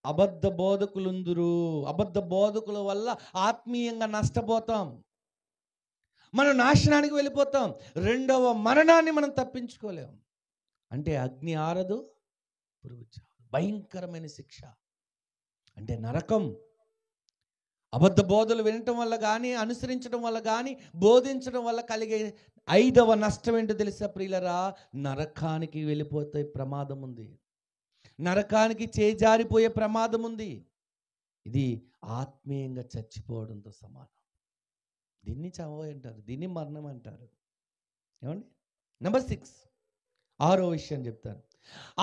అబద్ధ బోధకులుందురు. అబద్ధ బోధకుల వల్ల ఆత్మీయంగా నష్టపోతాం, మనం నాశనానికి వెళ్ళిపోతాం. రెండవ మరణాన్ని మనం తప్పించుకోలేం. అంటే అగ్ని ఆరదు, పురుగు చావదు, భయంకరమైన శిక్ష అంటే నరకం. అబద్ధ బోధలు వినటం వల్ల కానీ, అనుసరించడం వల్ల కానీ, బోధించడం వల్ల కలిగే 5వ నష్టం ఏంటో తెలుసా ప్రియులరా? నరకానికి వెళ్ళిపోతే ప్రమాదం ఉంది, నరకానికి చేజారిపోయే ప్రమాదం ఉంది. ఇది ఆత్మీయంగా చచ్చిపోవడంతో సమానం. దీన్ని చావు అంటారు, దీన్ని మరణం అంటారు. ఏమండి? నెంబర్ 6, 6వ విషయం చెప్తాను.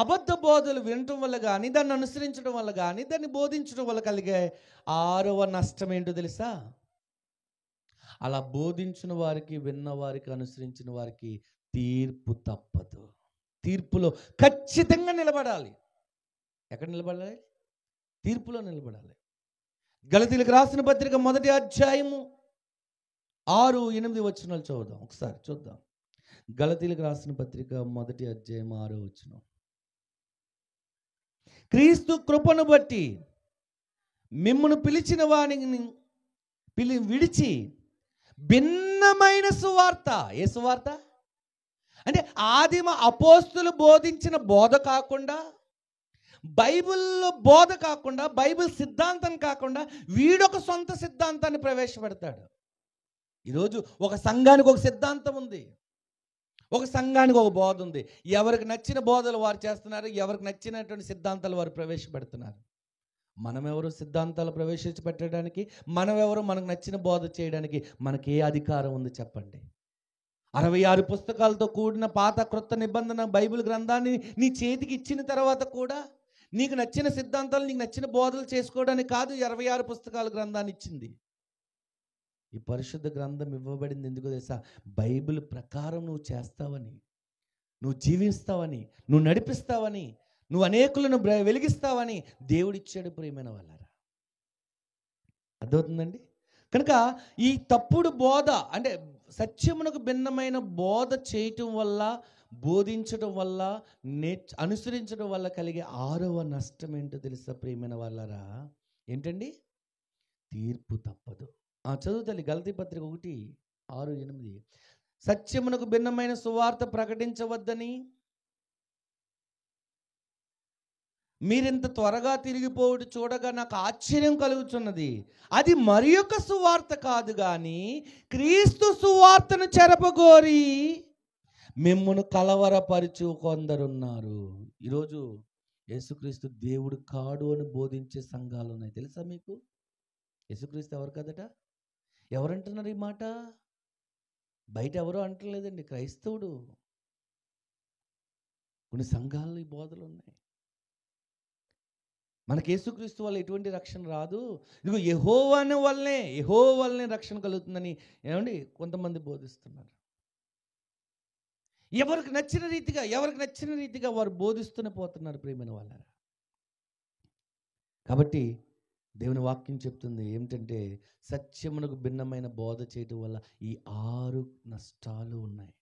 అబద్ధ బోధలు వినటం వల్ల కానీ, దాన్ని అనుసరించడం వల్ల కానీ, దాన్ని బోధించడం వల్ల కలిగే 6వ నష్టం ఏంటో తెలుసా? అలా బోధించిన వారికి, విన్న వారికి, అనుసరించిన వారికి తీర్పు తప్పదు. తీర్పులో ఖచ్చితంగా నిలబడాలి. ఎక్కడ నిలబడాలి? తీర్పులో నిలబడాలి. గలతీయులకు రాసిన పత్రిక 1వ అధ్యాయము 6-8 వచనాలు చదువుదాం. ఒకసారి చూద్దాం. గలతీయులకు రాసిన పత్రిక 1వ అధ్యాయం 6వ వచనం. క్రీస్తు కృపను బట్టి మిమ్మును పిలిచిన వానిని విడిచి భిన్నమైన సువార్త. ఏ సువార్త అంటే ఆదిమ అపోస్తులు బోధించిన బోధ కాకుండా, బైబిల్లో బోధ కాకుండా, బైబిల్ సిద్ధాంతం కాకుండా వీడొక సొంత సిద్ధాంతాన్ని ప్రవేశపెడతాడు. ఈరోజు ఒక సంఘానికి ఒక సిద్ధాంతం ఉంది, ఒక సంఘానికి ఒక బోధ ఉంది. ఎవరికి నచ్చిన బోధలు వారు చేస్తున్నారు, ఎవరికి నచ్చినటువంటి సిద్ధాంతాలు వారు ప్రవేశపెడుతున్నారు. మనమెవరు సిద్ధాంతాలు ప్రవేశపెట్టడానికి? మనమెవరు మనకు నచ్చిన బోధ చేయడానికి? మనకి ఏ అధికారం ఉంది చెప్పండి? 66 పుస్తకాలతో కూడిన పాత క్రొత్త నిబంధన బైబిల్ గ్రంథాన్ని నీ చేతికి ఇచ్చిన తర్వాత కూడా నీకు నచ్చిన సిద్ధాంతాలు, నీకు నచ్చిన బోధలు చేసుకోవడానికి కాదు 66 పుస్తకాల గ్రంథాన్ని ఇచ్చింది. ఈ పరిశుద్ధ గ్రంథం ఇవ్వబడింది ఎందుకు తెలుసా? బైబిల్ ప్రకారం నువ్వు చేస్తావని, నువ్వు జీవిస్తావని, నువ్వు నడిపిస్తావని, నువ్వు అనేకులను వెలిగిస్తావని దేవుడిచ్చాడు ప్రియమైన వాళ్ళారా. అర్థమవుతుందండి? కనుక ఈ తప్పుడు బోధ అంటే సత్యమునకు భిన్నమైన బోధ చేయటం వల్ల, బోధించడం వల్ల, అనుసరించడం వల్ల కలిగే 6వ నష్టం ఏంటో తెలుసా ప్రియమైన వాళ్ళారా? ఏంటండి? తీర్పు తప్పదు. చదువుతల్లి గలతీ పత్రిక 1:6-8. సత్యమునకు భిన్నమైన సువార్త ప్రకటించవద్దని మీరింత త్వరగా తిరిగిపోవుడు చూడగా నాకు ఆశ్చర్యం కలుగుతున్నది. అది మరి యొక్క సువార్త కాదు కానీ క్రీస్తు సువార్తను చెరపగోరి మిమ్మును కలవరపరిచు కొందరున్నారు. ఈరోజు యేసుక్రీస్తు దేవుడు కాడు అని బోధించే సంఘాలు ఉన్నాయి. తెలుసా మీకు? యేసుక్రీస్తు ఎవరు కదట? ఎవరంటున్నారు ఈ మాట? బయట ఎవరో అంటలేదండి, క్రైస్తవుడు. కొన్ని సంఘాల్లో ఈ బోధలు ఉన్నాయి. మనకి యేసుక్రీస్తు వల్ల ఎటువంటి రక్షణ రాదు, ఇదిగో యెహోవా వల్లనే రక్షణ కలుగుతుందని ఏమండి కొంతమంది బోధిస్తున్నారు. ఎవరికి నచ్చిన రీతిగా వారు బోధిస్తూనే పోతున్నారు ప్రియమైన వాళ్ళారా. కాబట్టి దేవుని వాక్యం చెప్తుంది ఏమిటంటే, సత్యమునకు భిన్నమైన బోధ చేయటం వల్ల ఈ 6 నష్టాలు ఉన్నాయి.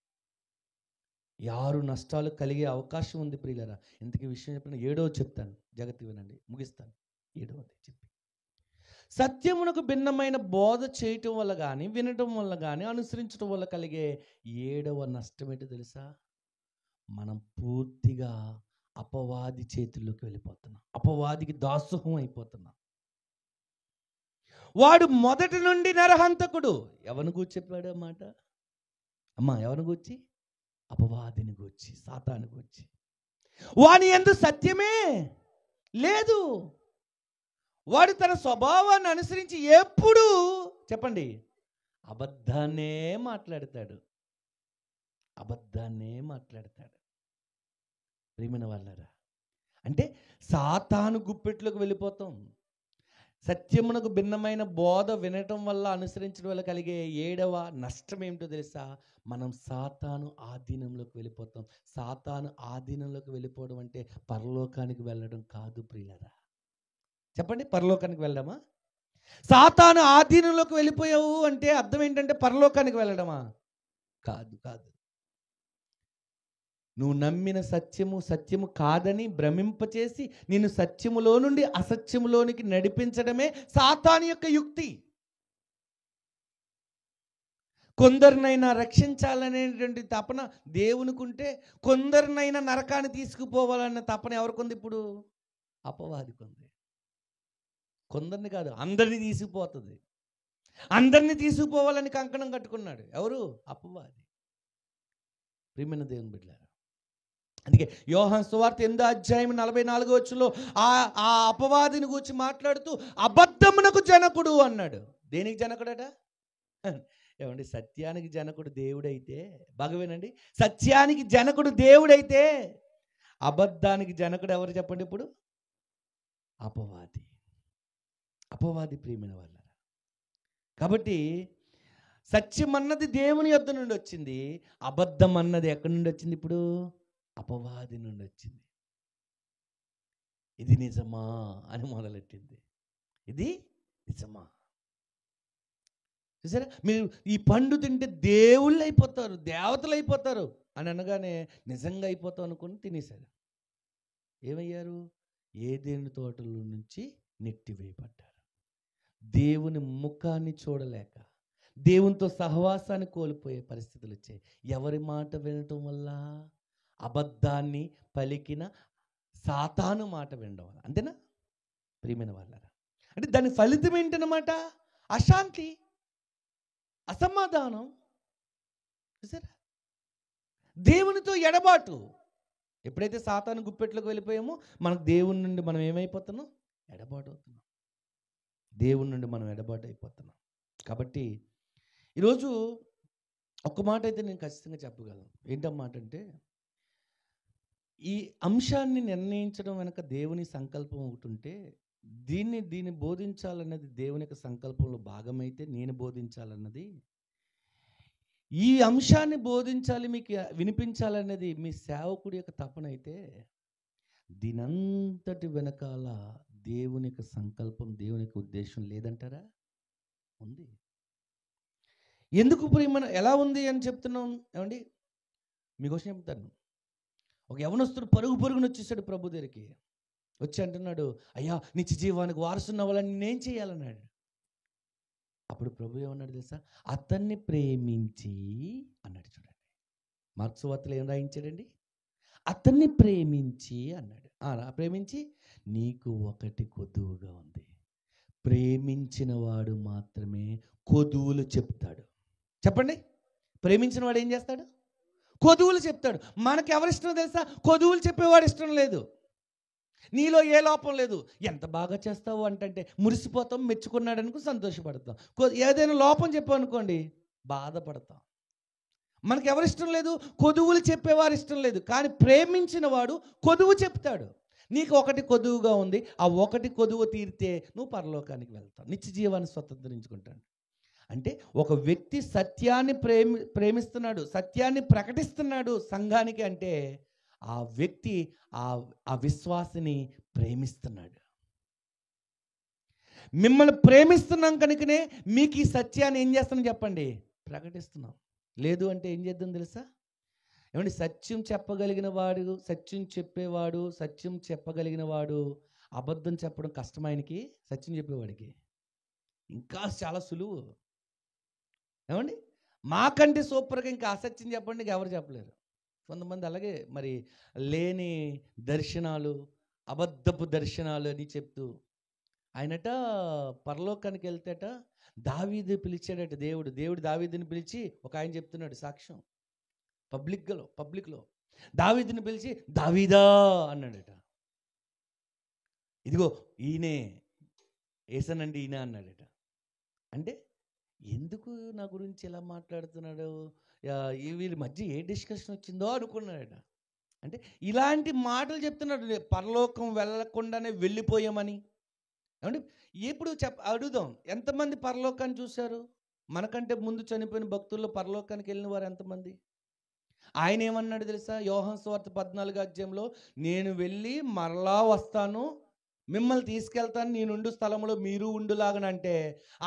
ఈ 6 నష్టాలు కలిగే అవకాశం ఉంది ప్రియులారా. ఇంతకీ విషయం చెప్పిన 7వది చెప్తాను, జాగ్రత్తగా వినండి, ముగిస్తాను. 7వది చెప్పి, సత్యమునకు భిన్నమైన బోధ చేయటం వల్ల కానీ, వినటం వల్ల కానీ, అనుసరించడం వల్ల కలిగే 7వ నష్టం ఏంటో తెలుసా? మనం పూర్తిగా అపవాది చేతుల్లోకి వెళ్ళిపోతున్నాం, అపవాదికి దాసోహం అయిపోతున్నాం. వాడు మొదటి నుండి నరహంతకుడు. ఎవరిని గూర్చి చెప్పాడు ఆ మాట? అమ్మా, ఎవరిని గూర్చి? అపవాదిని గూర్చి, సాతాను గూర్చి. వాని యందు సత్యమే లేదు. వాడు తన స్వభావాన్ని అనుసరించి ఎప్పుడు చెప్పండి అబద్ధాన్నే మాట్లాడతాడు. ప్రియమైన వాళ్ళారా, అంటే సాతాను గుప్పెట్లోకి వెళ్ళిపోతాం. సత్యమునకు భిన్నమైన బోధ వినటం వల్ల, అనుసరించడం వల్ల కలిగే 7వ నష్టం ఏమిటో తెలుసా? మనం సాతాను ఆధీనంలోకి వెళ్ళిపోతాం. సాతాను ఆధీనంలోకి వెళ్ళిపోవడం అంటే పరలోకానికి వెళ్ళడం కాదు ప్రియులారా. చెప్పండి, పరలోకానికి వెళ్ళడమా? సాతాను ఆధీనంలోకి వెళ్ళిపోయావు అంటే అర్థం ఏంటంటే పరలోకానికి వెళ్ళడమా? కాదు. నువ్వు నమ్మిన సత్యము కాదని భ్రమింపచేసి నిన్ను సత్యములో నుండి అసత్యములోనికి నడిపించడమే సాతాను యొక్క యుక్తి. కొందరినైనా రక్షించాలనేటువంటి తపన దేవునికి ఉంటే, కొందరినైనా నరకాన్ని తీసుకుపోవాలన్న తపన ఎవరికొంది? ఇప్పుడు అపవాదికి ఉంది. కొందరిని కాదు, అందరినీ తీసుకుపోతుంది. అందరినీ తీసుకుపోవాలని కంకణం కట్టుకున్నాడు. ఎవరు? అపవాది. ప్రియమైన దేవుని బిడ్డలారా, అందుకే యోహాను సువార్త 8వ అధ్యాయం 44వ వచనంలో ఆ అపవాదిని గురించి మాట్లాడుతూ అబద్ధమునకు జనకుడు అన్నాడు. దేనికి జనకుడట? ఏమండి, సత్యానికి జనకుడు దేవుడైతే, బాగా వినండి, సత్యానికి జనకుడు దేవుడైతే అబద్ధానికి జనకుడు ఎవరు చెప్పండి ఇప్పుడు? అపవాది. అపవాది, ప్రియమైన వాళ్ళ. కాబట్టి సత్యం అన్నది దేవుని యొద్ద నుండి వచ్చింది, అబద్ధం అన్నది ఎక్కడి నుండి వచ్చింది ఇప్పుడు? అపవాది నుండి వచ్చింది. ఇది నిజమా అని మొదలెట్టింది. ఇది నిజమా? చూసారా, మీరు ఈ పండు తింటే దేవుళ్ళు అయిపోతారు, దేవతలు అయిపోతారు అని అనగానే నిజంగా అయిపోతాం అనుకుని తినేశారు. ఏమయ్యారు? ఏదెను తోటలో నుంచి నెట్టివేయబడ్డారు. దేవుని ముఖాన్ని చూడలేక, దేవునితో సహవాసాన్ని కోల్పోయే పరిస్థితులు వచ్చాయి. ఎవరి మాట వినటం వల్ల? అబద్ధాన్ని పలికిన సాతాను మాట వినడం వల్ల. అంతేనా ప్రియమైన వాళ్ళారా? అంటే దాని ఫలితం ఏంటన్నమాట? అశాంతి, అసమాధానం. చూసారా, దేవునితో ఎడబాటు. ఎప్పుడైతే సాతాను గుప్పెట్లోకి వెళ్ళిపోయామో మనకు దేవుని నుండి మనం ఏమైపోతున్నాం? ఎడబాటు అవుతున్నాం. దేవుని నుండి మనం ఎడబాటు అయిపోతున్నాం. కాబట్టి ఈరోజు ఒక మాట అయితే నేను ఖచ్చితంగా చెప్పగలను. ఏంటన్నమాట అంటే, ఈ అంశాన్ని నిర్ణయించడం వెనక దేవుని సంకల్పం ఒకటి ఉంటే, దీన్ని బోధించాలన్నది దేవుని యొక్క సంకల్పంలో భాగమైతే, నేను బోధించాలన్నది, ఈ అంశాన్ని బోధించాలి, మీకు వినిపించాలన్నది మీ సేవకుడి యొక్క తపన అయితే, దీనంతటి వెనకాల దేవుని యొక్క సంకల్పం, దేవుని యొక్క ఉద్దేశం లేదంటారా? ఉంది. ఎందుకు ప్రియమైన ఎలా ఉంది అని చెప్తున్నాం ఏమండి? మీకోసం చెప్తాను. ఒక యవనస్తుడు పరుగున వచ్చేసాడు ప్రభు దగ్గరికి. వచ్చి అంటున్నాడు, అయ్యా నిత్య జీవానికి వారసున్న వాళ్ళని నేనేం చేయాలన్నాడు. అప్పుడు ప్రభు ఏమన్నాడు తెలుసా? అతన్ని ప్రేమించి అన్నాడు. చూడండి, మార్క్స్ వార్తలో ఏం రాయించాడండి? అతన్ని ప్రేమించి అన్నాడు. ప్రేమించి, నీకు ఒకటి కొదువుగా ఉంది. ప్రేమించిన వాడు మాత్రమే కొదువులు చెప్తాడు. చెప్పండి, ప్రేమించిన వాడు ఏం చేస్తాడు? కొదువులు చెప్తాడు. మనకు ఎవరిష్టం తెలుసా? కొదువులు చెప్పేవాడు ఇష్టం లేదు. నీలో ఏ లోపం లేదు, ఎంత బాగా చేస్తావు అంటే మురిసిపోతాం, మెచ్చుకున్నాడు అనుకో సంతోషపడతాం. ఏదైనా లోపం చెప్పావు అనుకోండి బాధపడతాం. మనకు ఎవరిష్టం లేదు? కొదువులు చెప్పేవారు ఇష్టం లేదు. కానీ ప్రేమించిన వాడు కొదువు చెప్తాడు. నీకు ఒకటి కొదువుగా ఉంది, ఆ ఒకటి కొదువు తీరితే నువ్వు పరలోకానికి వెళ్తావు, నిత్య జీవాన్ని స్వతంత్రించుకుంటాడు. అంటే ఒక వ్యక్తి సత్యాన్ని ప్రేమిస్తున్నాడు, సత్యాన్ని ప్రకటిస్తున్నాడు సంఘానికి అంటే, ఆ వ్యక్తి ఆ విశ్వాసిని ప్రేమిస్తున్నాడు. మిమ్మల్ని ప్రేమిస్తున్నాం కనుకనే మీకు ఈ సత్యాన్ని ఏం చేస్తున్నాం చెప్పండి? ప్రకటిస్తున్నాం. లేదు అంటే ఏం చేద్దాం తెలుసా? ఏమంటే, సత్యం చెప్పగలిగిన వాడు, సత్యం చెప్పేవాడు, సత్యం చెప్పగలిగిన వాడు అబద్ధం చెప్పడం కష్టం ఆయనకి. సత్యం చెప్పేవాడికి ఇంకా చాలా సులువు. ఏమండి, మాకంటే సూపర్గా ఇంకా అసత్యం చెప్పండి ఎవరు చెప్పలేరు. కొంతమంది అలాగే మరి లేని దర్శనాలు, అబద్ధపు దర్శనాలు అని చెప్తూ, ఆయనట పరలోకానికి వెళ్తేట దావీదు పిలిచాడట. దేవుడు దావీదుని పిలిచి ఒక ఆయన చెప్తున్నాడు సాక్ష్యం పబ్లిక్లో దావీదుని పిలిచి, దావీదా అన్నాడట. ఇదిగో ఈయనే ఏసనండి ఈయన అన్నాడట. అంటే ఎందుకు నా గురించి ఎలా మాట్లాడుతున్నాడు, వీళ్ళ మధ్య ఏ డిస్కషన్ వచ్చిందో అనుకున్నాడట. అంటే ఇలాంటి మాటలు చెప్తున్నాడు. పరలోకం వెళ్ళకుండానే వెళ్ళిపోయామని. ఏమంటే, ఇప్పుడు అడుగుదాం, ఎంతమంది పరలోకాన్ని చూశారు? మనకంటే ముందు చనిపోయిన భక్తుల్లో పరలోకానికి వెళ్ళిన వారు ఎంతమంది? ఆయన ఏమన్నాడు తెలుసా? యోహాను సువార్త 14వ అధ్యాయంలో, నేను వెళ్ళి మరలా వస్తాను, మిమ్మల్ని తీసుకెళ్తాను, నేనుండు స్థలంలో మీరు ఉండులాగనంటే,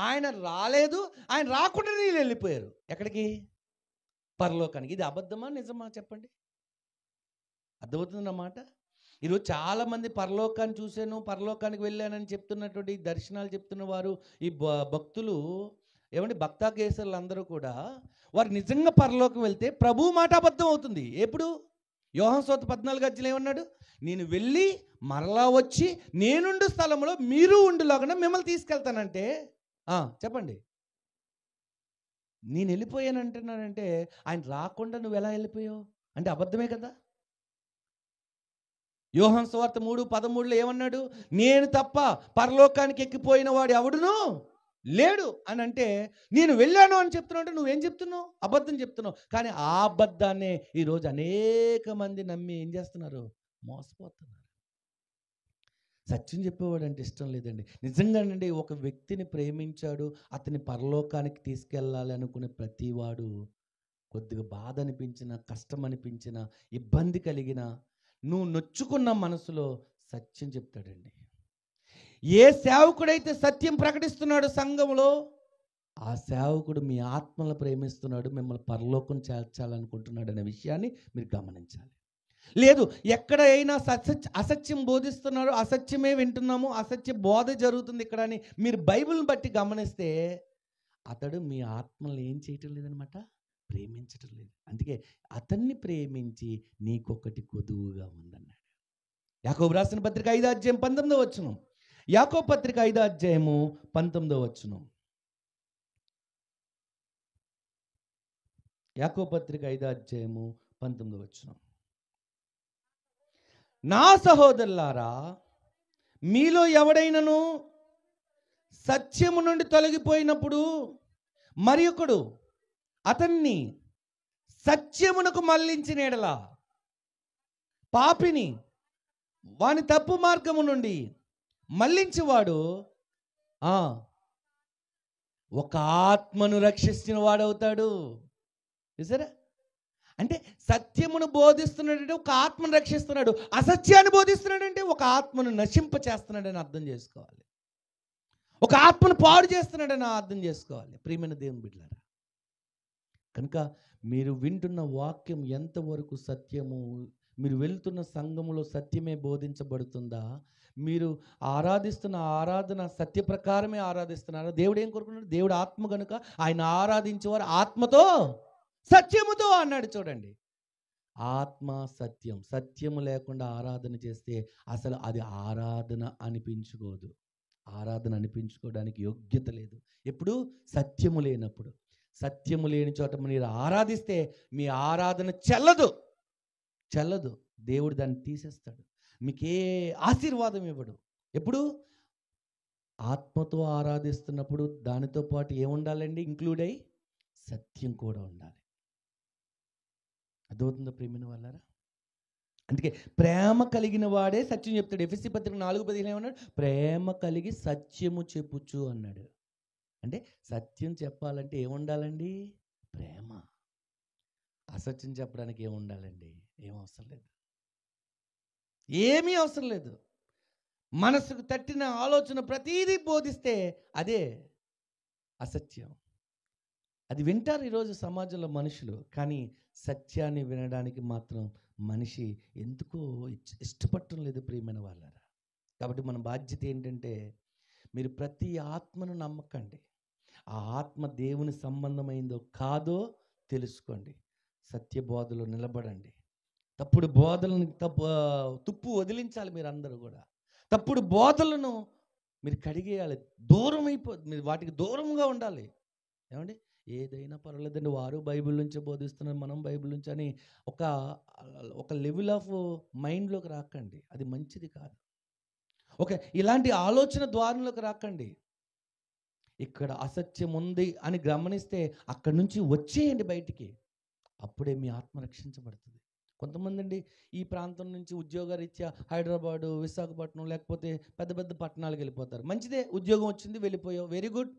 ఆయన రాలేదు, ఆయన రాకుండా నీళ్ళు వెళ్ళిపోయారు. ఎక్కడికి? పరలోకానికి. ఇది అబద్ధమా నిజమా చెప్పండి? అర్థమవుతుందన్నమాట. ఈరోజు చాలామంది పరలోకాన్ని చూశాను, పరలోకానికి వెళ్ళానని చెప్తున్నటువంటి దర్శనాలు చెప్తున్న వారు, ఈ భక్తులు ఏమంటే భక్తాకేసర్లు అందరూ కూడా, వారు నిజంగా పరలోకం వెళ్తే ప్రభు మాట అబద్ధం అవుతుంది. ఎప్పుడు? యోహాను సువార్త 14వ అధ్యాయంలో ఏమన్నాడు? నేను వెళ్ళి మరలా వచ్చి నేనుండు స్థలంలో మీరు ఉండులాగా మిమ్మల్ని తీసుకెళ్తానంటే, చెప్పండి, నేను వెళ్ళిపోయానంటున్నానంటే ఆయన రాకుండా నువ్వు ఎలా వెళ్ళిపోయావు అంటే అబద్ధమే కదా. యోహాను సువార్త 3:13లో ఏమన్నాడు? నేను తప్ప పరలోకానికి ఎక్కిపోయిన వాడు ఎవడును లేడు అని అంటే, నేను వెళ్ళాను అని చెప్తున్నావు అంటే నువ్వేం చెప్తున్నావు? అబద్ధం చెప్తున్నావు. కానీ ఆ అబద్ధాన్నే ఈరోజు అనేక మంది నమ్మి ఏం చేస్తున్నారు? మోసపోతున్నారు. సత్యం చెప్పేవాడు అంటే ఇష్టం లేదండి. నిజంగానండి, ఒక వ్యక్తిని ప్రేమించాడు, అతని పరలోకానికి తీసుకెళ్ళాలి అనుకునే ప్రతివాడు కొద్దిగా బాధ అనిపించినా, కష్టం అనిపించినా, ఇబ్బంది కలిగినా, నువ్వు నొచ్చుకున్న మనసులో సత్యం చెప్తాడండి. ఏ సేవకుడైతే సత్యం ప్రకటిస్తున్నాడో సంఘంలో, ఆ సేవకుడు మీ ఆత్మలను ప్రేమిస్తున్నాడు, మిమ్మల్ని పరలోకం చేర్చాలనుకుంటున్నాడు అనే విషయాన్ని మీరు గమనించాలి. లేదు, ఎక్కడైనా అసత్యం బోధిస్తున్నారు, అసత్యమే వింటున్నాము, అసత్య బోధ జరుగుతుంది ఇక్కడ అని మీరు బైబిల్ని బట్టి గమనిస్తే, అతడు మీ ఆత్మల్ని ఏం చేయటం లేదనమాట, ప్రేమించటం లేదు. అందుకే అతన్ని ప్రేమించి నీకొకటి కొదువుగా ఉందన్నాడు. యాకోబు రాసిన పత్రిక 5వ అధ్యాయం 19వ వచనం. యాకోబు పత్రిక 5వ అధ్యాయము 19వ వచనం. యాకోబు పత్రిక 5వ అధ్యాయము 19వ వచనం. నా సహోదరులారా, మీలో ఎవడైనను సత్యము నుండి తొలగిపోయినప్పుడు మరి ఒకడు అతన్ని సత్యమునకు మళ్ళించిన ఎడల, పాపిని వాని తప్పు మార్గము నుండి మళ్ళించేవాడు ఒక ఆత్మను రక్షించిన వాడవుతాడు. చూసారా? అంటే సత్యమును బోధిస్తున్నాడంటే ఒక ఆత్మను రక్షిస్తున్నాడు, అసత్యాన్ని బోధిస్తున్నాడంటే ఒక ఆత్మను నశింప చేస్తున్నాడని అర్థం చేసుకోవాలి, ఒక ఆత్మను పాడు చేస్తున్నాడని అర్థం చేసుకోవాలి. ప్రియమైన దేవుని బిడ్డలారా, కనుక మీరు వింటున్న వాక్యం ఎంతవరకు సత్యము, మీరు వెళ్తున్న సంఘములో సత్యమే బోధించబడుతుందా, మీరు ఆరాధిస్తున్న ఆరాధన సత్య ప్రకారమే ఆరాధిస్తున్నారా? దేవుడు ఏం కోరుకున్నాడు? దేవుడు ఆత్మ కనుక ఆయన ఆరాధించేవారు ఆత్మతో సత్యముతో అన్నాడు. చూడండి, ఆత్మ సత్యం, సత్యము లేకుండా ఆరాధన చేస్తే అసలు అది ఆరాధన అనిపించుకోదు. ఆరాధన అనిపించుకోవడానికి యోగ్యత లేదు. ఎప్పుడు? సత్యము లేనప్పుడు. సత్యము లేని చోట మీరు ఆరాధిస్తే మీ ఆరాధన చెల్లదు. దేవుడు దాన్ని తీసేస్తాడు, మీకే ఆశీర్వాదం ఇవ్వడు. ఎప్పుడు? ఆత్మతో ఆరాధిస్తున్నప్పుడు దానితో పాటు ఏముండాలండి? ఇంక్లూడ్ అయ్యి సత్యం కూడా ఉండాలి. అర్థమవుతుందా ప్రియమైన వాళ్ళారా? అందుకే ప్రేమ కలిగిన వాడే సత్యం చెప్తాడు. ఎఫెసీ పత్రిక 4:15 ఏమన్నాడు? ప్రేమ కలిగి సత్యము చెప్పుచు అన్నాడు. అంటే సత్యం చెప్పాలంటే ఏముండాలండి? ప్రేమ. అసత్యం చెప్పడానికి ఏముండాలండి? ఏం అవసరం లేదు, ఏమీ అవసరం లేదు. మనసుకు తట్టిన ఆలోచన ప్రతీదీ బోధిస్తే అదే అసత్యం. అది వింటారు ఈరోజు సమాజంలో మనుషులు, కానీ సత్యాన్ని వినడానికి మాత్రం మనిషి ఎందుకో ఇష్టపడటం లేదు ప్రియమైన వాళ్ళారా. కాబట్టి మన బాధ్యత ఏంటంటే, మీరు ప్రతి ఆత్మను నమ్మకండి, ఆ ఆత్మ దేవుని సంబంధమైందో కాదో తెలుసుకోండి, సత్య బోధలో నిలబడండి. తప్పుడు బోధలను తుప్పు వదిలించాలి. మీరు అందరూ కూడా తప్పుడు బోధలను మీరు కడిగేయాలి, మీరు వాటికి దూరంగా ఉండాలి. ఏమండి? ఏదైనా పర్వాలేదండి, వారు బైబిల్ నుంచే బోధిస్తున్నారు, మనం బైబిల్ నుంచి అని ఒక లెవెల్ ఆఫ్ మైండ్లోకి రాకండి, అది మంచిది కాదు. ఇలాంటి ఆలోచన ద్వారంలోకి రాకండి. ఇక్కడ అసత్యం ఉంది అని గమనిస్తే అక్కడి నుంచి వచ్చేయండి బయటికి, అప్పుడే మీ ఆత్మ రక్షించబడుతుంది. కొంతమంది అండి ఈ ప్రాంతం నుంచి ఉద్యోగరీత్యా హైదరాబాదు, విశాఖపట్నం లేకపోతే పెద్ద పెద్ద పట్టణాలకు వెళ్ళిపోతారు. మంచిదే, ఉద్యోగం వచ్చింది, వెళ్ళిపోయావు, వెరీ గుడ్.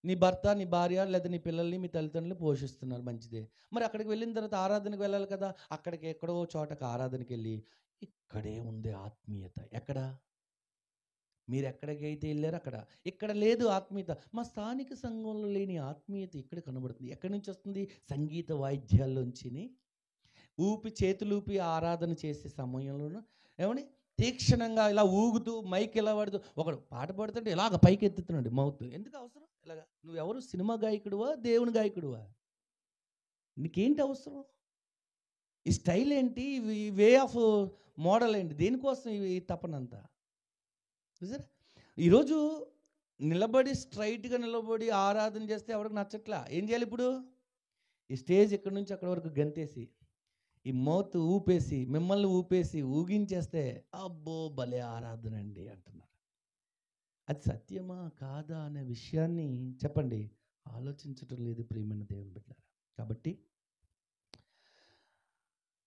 నీ భర్త, నీ భార్య లేదా నీ పిల్లల్ని, మీ తల్లిదండ్రులు పోషిస్తున్నారు, మంచిదే. మరి అక్కడికి వెళ్ళిన తర్వాత ఆరాధనకు వెళ్ళాలి కదా. అక్కడికి ఎక్కడో చోటకి ఆరాధనకి వెళ్ళి ఇక్కడే ఉంది ఆత్మీయత. ఎక్కడ? మీరు ఎక్కడికైతే వెళ్ళారో అక్కడ. ఇక్కడ లేదు ఆత్మీయత. మా స్థానిక సంఘంలో లేని ఆత్మీయత ఇక్కడ కనబడుతుంది. ఎక్కడి నుంచి వస్తుంది? సంగీత వాయిద్యాల్లోంచి చేతులూపి ఆరాధన చేసే సమయంలోనూ ఏమని తీక్షణంగా ఇలా ఊగుతూ మైక్ ఇలా పడుతూ, ఒకడు పాట పాడుతుంటే ఇలాగ పైకి ఎత్తుతున్నాడు మౌత్. ఎందుకు అవసరం? ఇలాగా నువ్వెవరు? సినిమా గాయకుడువా, దేవుని గాయకుడువా? నీకేంటి అవసరం? ఈ స్టైల్ ఏంటి? ఈ వే ఆఫ్ మోడల్ ఏంటి? దేనికోసం ఈ తపనంతా? చూసారా? ఈరోజు నిలబడి స్ట్రైట్గా నిలబడి ఆరాధన చేస్తే ఎవరికి నచ్చట్లా. ఏం చేయాలి ఇప్పుడు? ఈ స్టేజ్ ఇక్కడి నుంచి అక్కడి వరకు గంతేసి, ఈ మౌత్ ఊపేసి, మిమ్మల్ని ఊపేసి ఊగించేస్తే అబ్బో భలే ఆరాధన అండి అంటున్నారు. అది సత్యమా కాదా అనే విషయాన్ని చెప్పండి ఆలోచించటం లేదు ప్రియమైన దేవుని బిడ్డలారా. కాబట్టి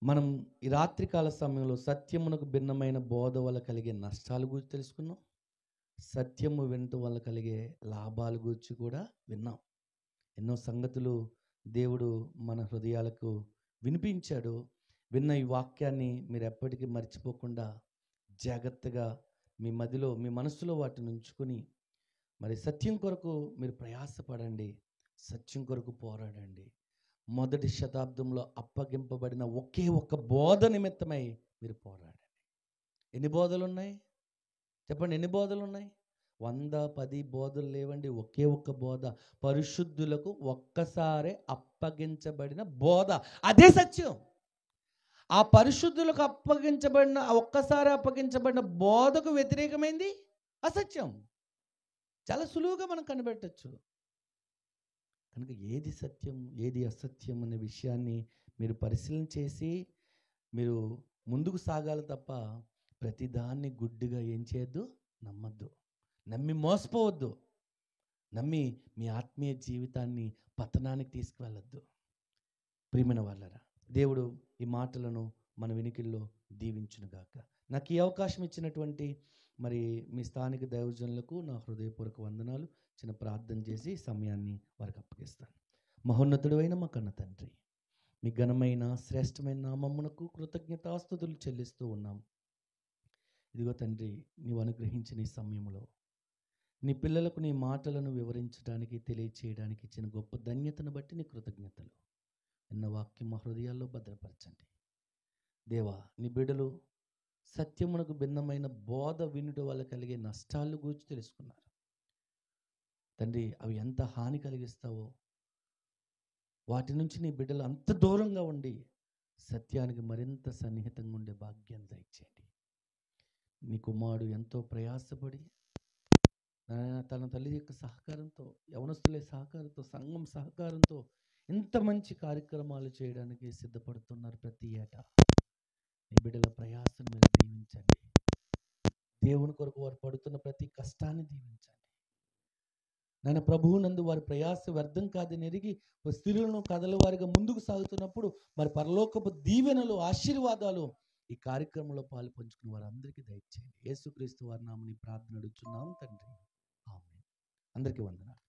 మనం ఈ రాత్రికాల సమయంలో సత్యమునకు భిన్నమైన బోధ వల్ల కలిగే నష్టాల గురించి తెలుసుకున్నాం. సత్యము వినటం వల్ల కలిగే లాభాల గురించి కూడా విన్నాం. ఎన్నో సంగతులు దేవుడు మన హృదయాలకు వినిపించాడు. విన్న ఈ వాక్యాన్ని మీరు ఎప్పటికీ మర్చిపోకుండా జాగ్రత్తగా మీ మదిలో మీ మనసులో వాటిని ఉంచుకొని మరి సత్యం కొరకు మీరు ప్రయాసపడండి, సత్యం కొరకు పోరాడండి. మొదటి శతాబ్దంలో అప్పగింపబడిన ఒకే ఒక్క బోధ నిమిత్తమై మీరు పోరాడండి. ఎన్ని బోధలు ఉన్నాయి చెప్పండి? ఎన్ని బోధలు ఉన్నాయి? 110 బోధలు లేవండి. ఒకే ఒక్క బోధ, పరిశుద్ధులకు ఒక్కసారే అప్పగించబడిన బోధ. అదే సత్యం. ఆ పరిశుద్ధులకు అప్పగించబడిన ఒక్కసారి అప్పగించబడిన బోధకు వ్యతిరేకమైంది అసత్యం. చాలా సులువుగా మనం కనిపెట్టచ్చు. కనుక ఏది సత్యం ఏది అసత్యం అనే విషయాన్ని మీరు పరిశీలన చేసి మీరు ముందుకు సాగాలి తప్ప ప్రతిదాన్ని గుడ్డిగా ఏం చేయొద్దు, నమ్మద్దు, నమ్మి మోసపోవద్దు, నమ్మి మీ ఆత్మీయ జీవితాన్ని పతనానికి తీసుకువెళ్ళొద్దు. ప్రియమైన వాళ్ళరా, దేవుడు ఈ మాటలను మన వినికిల్లో దీవించునుగాక. నాకు ఈ అవకాశం ఇచ్చినటువంటి మరి మీ స్థానిక దైవజనులకు నా హృదయపూర్వక వందనాలు. చిన్న ప్రార్థన చేసి సమయాన్ని వారికి అప్పగిస్తాను. మహోన్నతుడు అయిన మా కన్న తండ్రి, మీ ఘనమైన శ్రేష్టమైన నామమునకు కృతజ్ఞతాస్తుతులు చెల్లిస్తూ ఉన్నాం. ఇదిగో తండ్రి, నీవు అనుగ్రహించిన ఈ సమయంలో నీ పిల్లలకు నీ మాటలను వివరించడానికి తెలియచేయడానికి ఇచ్చిన గొప్ప ధన్యతను బట్టి నీ కృతజ్ఞతలు. ఎన్న వాక్యం మా హృదయాల్లో భద్రపరచండి దేవా. నీ బిడ్డలు సత్యమునకు భిన్నమైన బోధ వినుట వల్ల కలిగే నష్టాల గురించి తెలుసుకున్నారు తండ్రి. అవి ఎంత హాని కలిగిస్తావో వాటి నుంచి నీ బిడ్డలు అంత దూరంగా ఉండి సత్యానికి మరింత సన్నిహితంగా ఉండే భాగ్యం దయచేయండి. నీ కుమారుడు ఎంతో ప్రయాసపడి తన తల్లి యొక్క సహకారంతో, యవనస్తుల సహకారంతో, సంఘం సహకారంతో ఇంత మంచి కార్యక్రమాలు చేయడానికి సిద్ధపడుతున్నారు. ప్రతి ఏటా నీ బిడ్డల ప్రయాసను మీరు దీవించండి. దేవుని కొరకు వారు పడుతున్న ప్రతి కష్టాన్ని దీవించండి నాయన. ప్రభువునందు వారి ప్రయాస వ్యర్థం కాదని ఎరిగి స్త్రీలను కథల వారిగా ముందుకు సాగుతున్నప్పుడు మరి పరలోకపు దీవెనలు, ఆశీర్వాదాలు ఈ కార్యక్రమంలో పాలు పంచుకుని వారందరికీ దయచేయండి. యేసుక్రీస్తు వారి నామమున ప్రార్థన అడుగుచున్నాం తండ్రి, ఆమేన్. అందరికీ వందనాలు.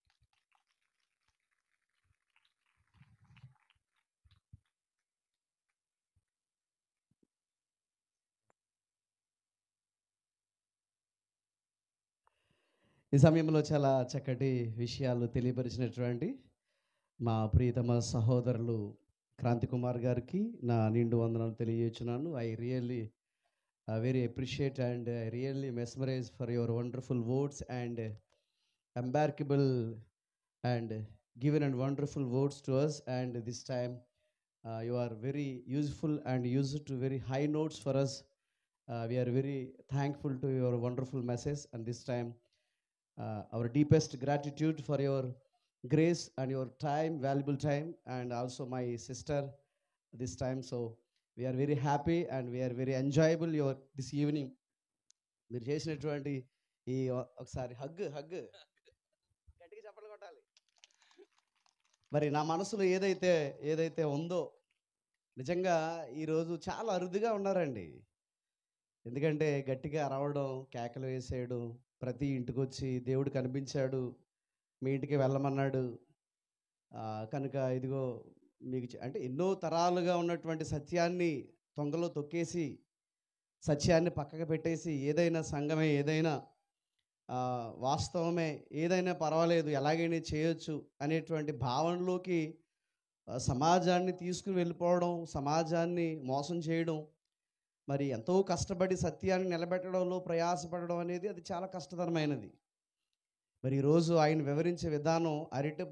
ఈ సమయంలో చాలా చక్కటి విషయాలు తెలియపరిచినటువంటి మా ప్రియతమ సహోదరులు క్రాంతి కుమార్ గారికి నా నిండు వందనాలు తెలియజేస్తున్నాను. I really very appreciate and I really mesmerize for your wonderful words and embarkable and given and wonderful words to us, and this time you are very useful and used to very high notes for us. We are very thankful to your wonderful message, and this time our deepest gratitude for your grace and your time, valuable time, and also my sister this time. So we are very happy and we are very enjoyable your this evening. మీరు చేసినటువంటి ఈ ఒకసారి hug గట్టిగా చప్పట్లు కొట్టాలి. మరి నా మనసులో ఏదైతే ఉందో నిజంగా ఈరోజు చాలా అరుదుగా ఉన్నారండి. ఎందుకంటే గట్టిగా అరవడం, కేకలు వేసేయడం, ప్రతి ఇంటికి వచ్చి దేవుడు కనిపించాడు, మీ ఇంటికి వెళ్ళమన్నాడు, కనుక ఇదిగో మీకు అంటే ఎన్నో తరాలుగా ఉన్నటువంటి సత్యాన్ని తొంగలో తొక్కేసి, సత్యాన్ని పక్కకు పెట్టేసి, ఏదైనా సంఘమే, ఏదైనా వాస్తవమే, ఏదైనా పర్వాలేదు, ఎలాగైనా చేయొచ్చు అనేటువంటి భావనలోకి సమాజాన్ని తీసుకుని వెళ్ళిపోవడం, సమాజాన్ని మోసం చేయడం, మరి ఎంతో కష్టపడి సత్యాన్ని నిలబెట్టడంలో ప్రయాసపడడం అనేది అది చాలా కష్టతరమైనది. మరి ఈరోజు ఆయన వివరించే విధానం అరటి